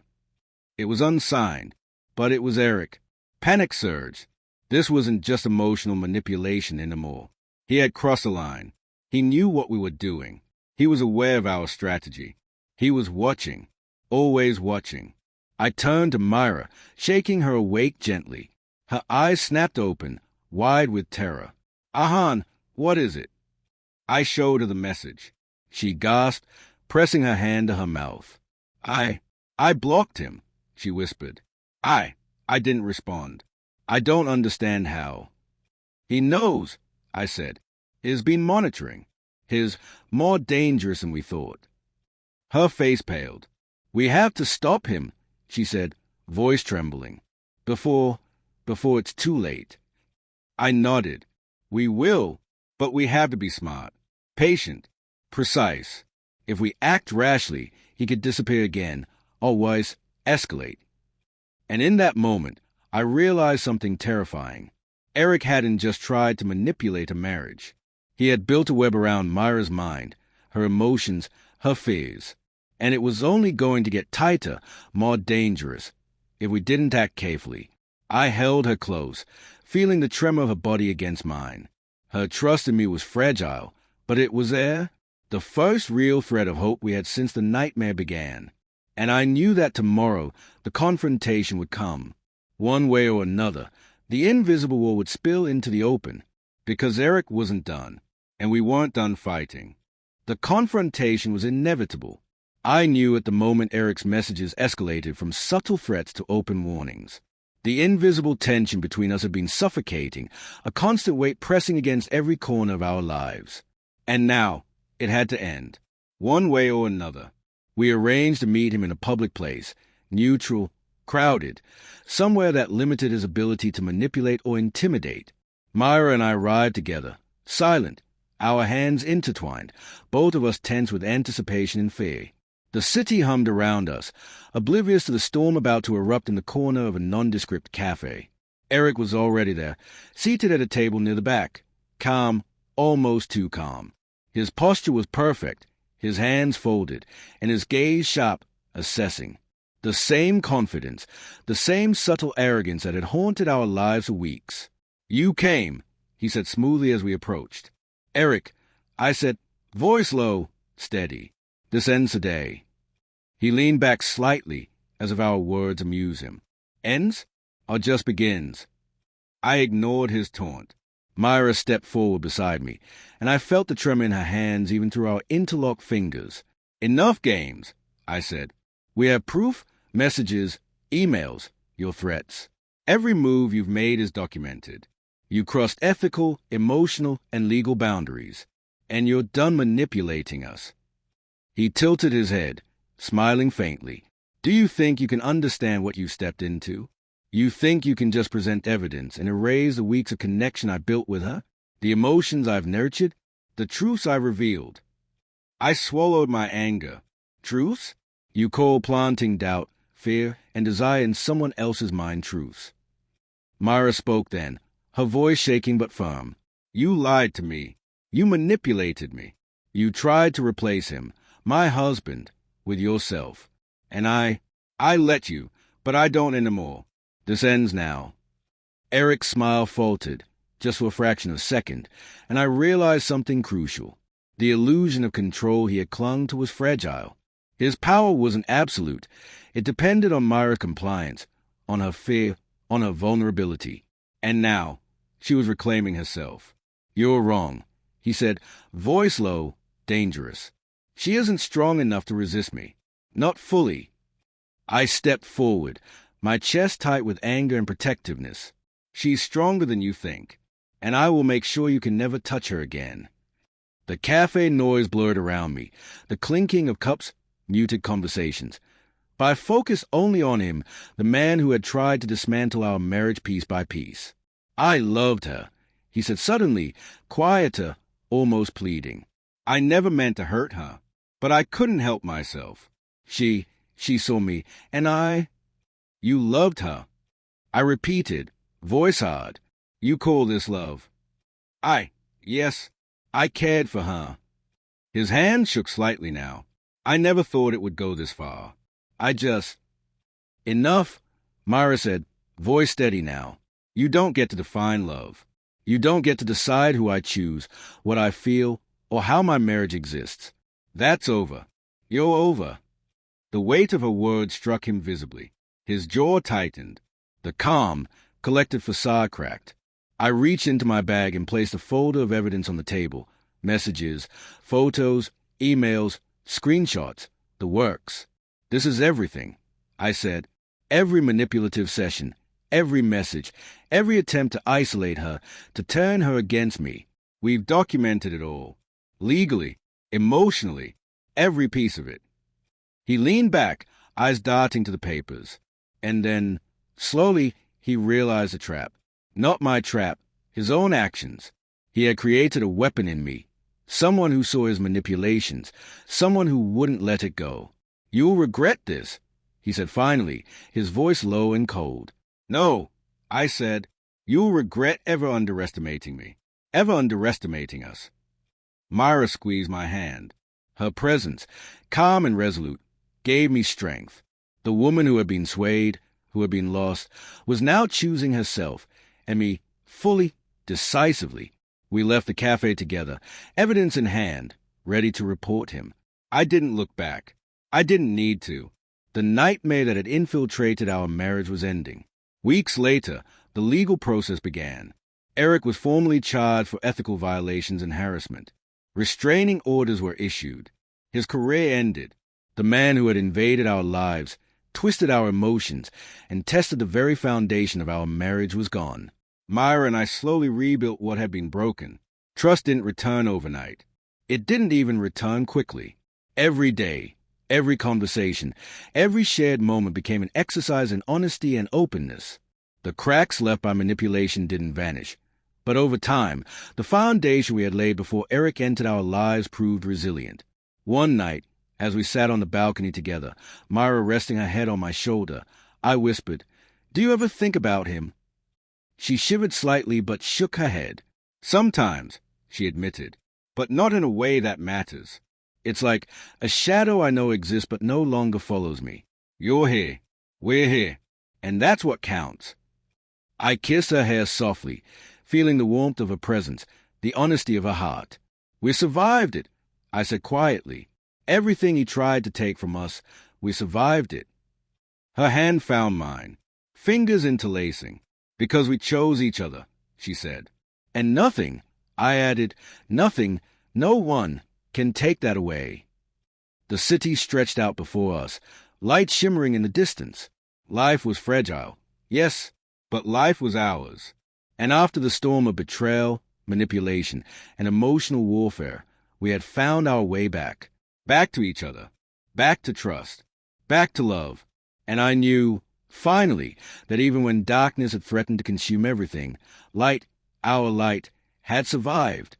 It was unsigned, but it was Eric. Panic surged. This wasn't just emotional manipulation anymore. He had crossed a line. He knew what we were doing. He was aware of our strategy. He was watching, always watching. I turned to Myra, shaking her awake gently. Her eyes snapped open, wide with terror. Ahan, what is it? I showed her the message. She gasped, pressing her hand to her mouth. I blocked him, she whispered. I didn't respond. I don't understand how. He knows, I said. He's been monitoring. He's more dangerous than we thought. Her face paled. We have to stop him, she said, voice trembling. Before it's too late. I nodded. We will, but we have to be smart, patient, precise. If we act rashly, he could disappear again, or worse, escalate. And in that moment, I realized something terrifying. Eric hadn't just tried to manipulate a marriage. He had built a web around Myra's mind, her emotions, her fears. And it was only going to get tighter, more dangerous, if we didn't act carefully. I held her close, feeling the tremor of her body against mine. Her trust in me was fragile, but it was there, the first real thread of hope we had since the nightmare began. And I knew that tomorrow the confrontation would come. One way or another, the invisible war would spill into the open, because Eric wasn't done, and we weren't done fighting. The confrontation was inevitable. I knew at the moment Eric's messages escalated from subtle threats to open warnings. The invisible tension between us had been suffocating, a constant weight pressing against every corner of our lives. And now, it had to end, one way or another. We arranged to meet him in a public place, neutral, crowded, somewhere that limited his ability to manipulate or intimidate. Myra and I arrived together, silent, our hands intertwined, both of us tense with anticipation and fear. The city hummed around us, oblivious to the storm about to erupt in the corner of a nondescript cafe. Eric was already there, seated at a table near the back, calm, almost too calm. His posture was perfect, his hands folded, and his gaze sharp, assessing. The same confidence, the same subtle arrogance that had haunted our lives for weeks. You came, he said smoothly as we approached. Eric, I said, voice low, steady. This ends today. He leaned back slightly, as if our words amused him. Ends, or just begins? I ignored his taunt. Myra stepped forward beside me, and I felt the tremor in her hands even through our interlocked fingers. Enough games, I said. We have proof, messages, emails, your threats. Every move you've made is documented. You crossed ethical, emotional, and legal boundaries, and you're done manipulating us. He tilted his head, smiling faintly. Do you think you can understand what you stepped into? You think you can just present evidence and erase the weeks of connection I built with her? the emotions I've nurtured, the truths I've revealed. I swallowed my anger. Truths? You call planting doubt, fear, and desire in someone else's mind truths. Myra spoke then, her voice shaking but firm. You lied to me. You manipulated me. You tried to replace him, my husband, with yourself. And I let you, but I don't anymore. This ends now. Eric's smile faltered, just for a fraction of a second, and I realized something crucial. The illusion of control he had clung to was fragile. His power wasn't absolute. It depended on Myra's compliance, on her fear, on her vulnerability. And now, she was reclaiming herself. You're wrong, he said, voice low, dangerous. She isn't strong enough to resist me. Not fully. I stepped forward, my chest tight with anger and protectiveness. She's stronger than you think, and I will make sure you can never touch her again. The cafe noise blurred around me, the clinking of cups, muted conversations. But I focused only on him, the man who had tried to dismantle our marriage piece by piece. I loved her, he said suddenly, quieter, almost pleading. I never meant to hurt her, but I couldn't help myself. She saw me, and I... You loved her. I repeated, voice hard. You call this love. Yes, I cared for her. His hand shook slightly now. I never thought it would go this far. Enough, Myra said, voice steady now. You don't get to define love. You don't get to decide who I choose, what I feel, or how my marriage exists. That's over. You're over. The weight of her words struck him visibly. His jaw tightened. The calm, collected facade cracked. I reached into my bag and placed a folder of evidence on the table. Messages, photos, emails, screenshots, the works. This is everything, I said. Every manipulative session, every message, every attempt to isolate her, to turn her against me. We've documented it all. Legally, emotionally, every piece of it. He leaned back, eyes darting to the papers. And then, slowly, he realized the trap. Not my trap, his own actions. He had created a weapon in me. Someone who saw his manipulations. Someone who wouldn't let it go. You'll regret this, he said finally, his voice low and cold. No, I said. You'll regret ever underestimating me. Ever underestimating us. Myra squeezed my hand. Her presence, calm and resolute, gave me strength. The woman who had been swayed, who had been lost, was now choosing herself, and me, fully, decisively. We left the cafe together, evidence in hand, ready to report him. I didn't look back. I didn't need to. The nightmare that had infiltrated our marriage was ending. Weeks later, the legal process began. Eric was formally charged for ethical violations and harassment. Restraining orders were issued. His career ended. The man who had invaded our lives, twisted our emotions, and tested the very foundation of our marriage was gone. Myra and I slowly rebuilt what had been broken. Trust didn't return overnight. It didn't even return quickly. Every day, every conversation, every shared moment became an exercise in honesty and openness. The cracks left by manipulation didn't vanish. But over time, the foundation we had laid before Eric entered our lives proved resilient. One night, as we sat on the balcony together, Myra resting her head on my shoulder, I whispered, "Do you ever think about him?" She shivered slightly but shook her head. "Sometimes," she admitted, "but not in a way that matters. It's like a shadow I know exists but no longer follows me. You're here. We're here. And that's what counts." I kissed her hair softly, feeling the warmth of her presence, the honesty of her heart. "We survived it," I said quietly. "Everything he tried to take from us, we survived it." Her hand found mine, fingers interlacing. "Because we chose each other," she said. "And nothing," I added, "nothing, no one, can take that away." The city stretched out before us, light shimmering in the distance. Life was fragile, yes, but life was ours. And after the storm of betrayal, manipulation, and emotional warfare, we had found our way back. Back to each other. Back to trust. Back to love. And I knew, finally, that even when darkness had threatened to consume everything, light, our light, had survived.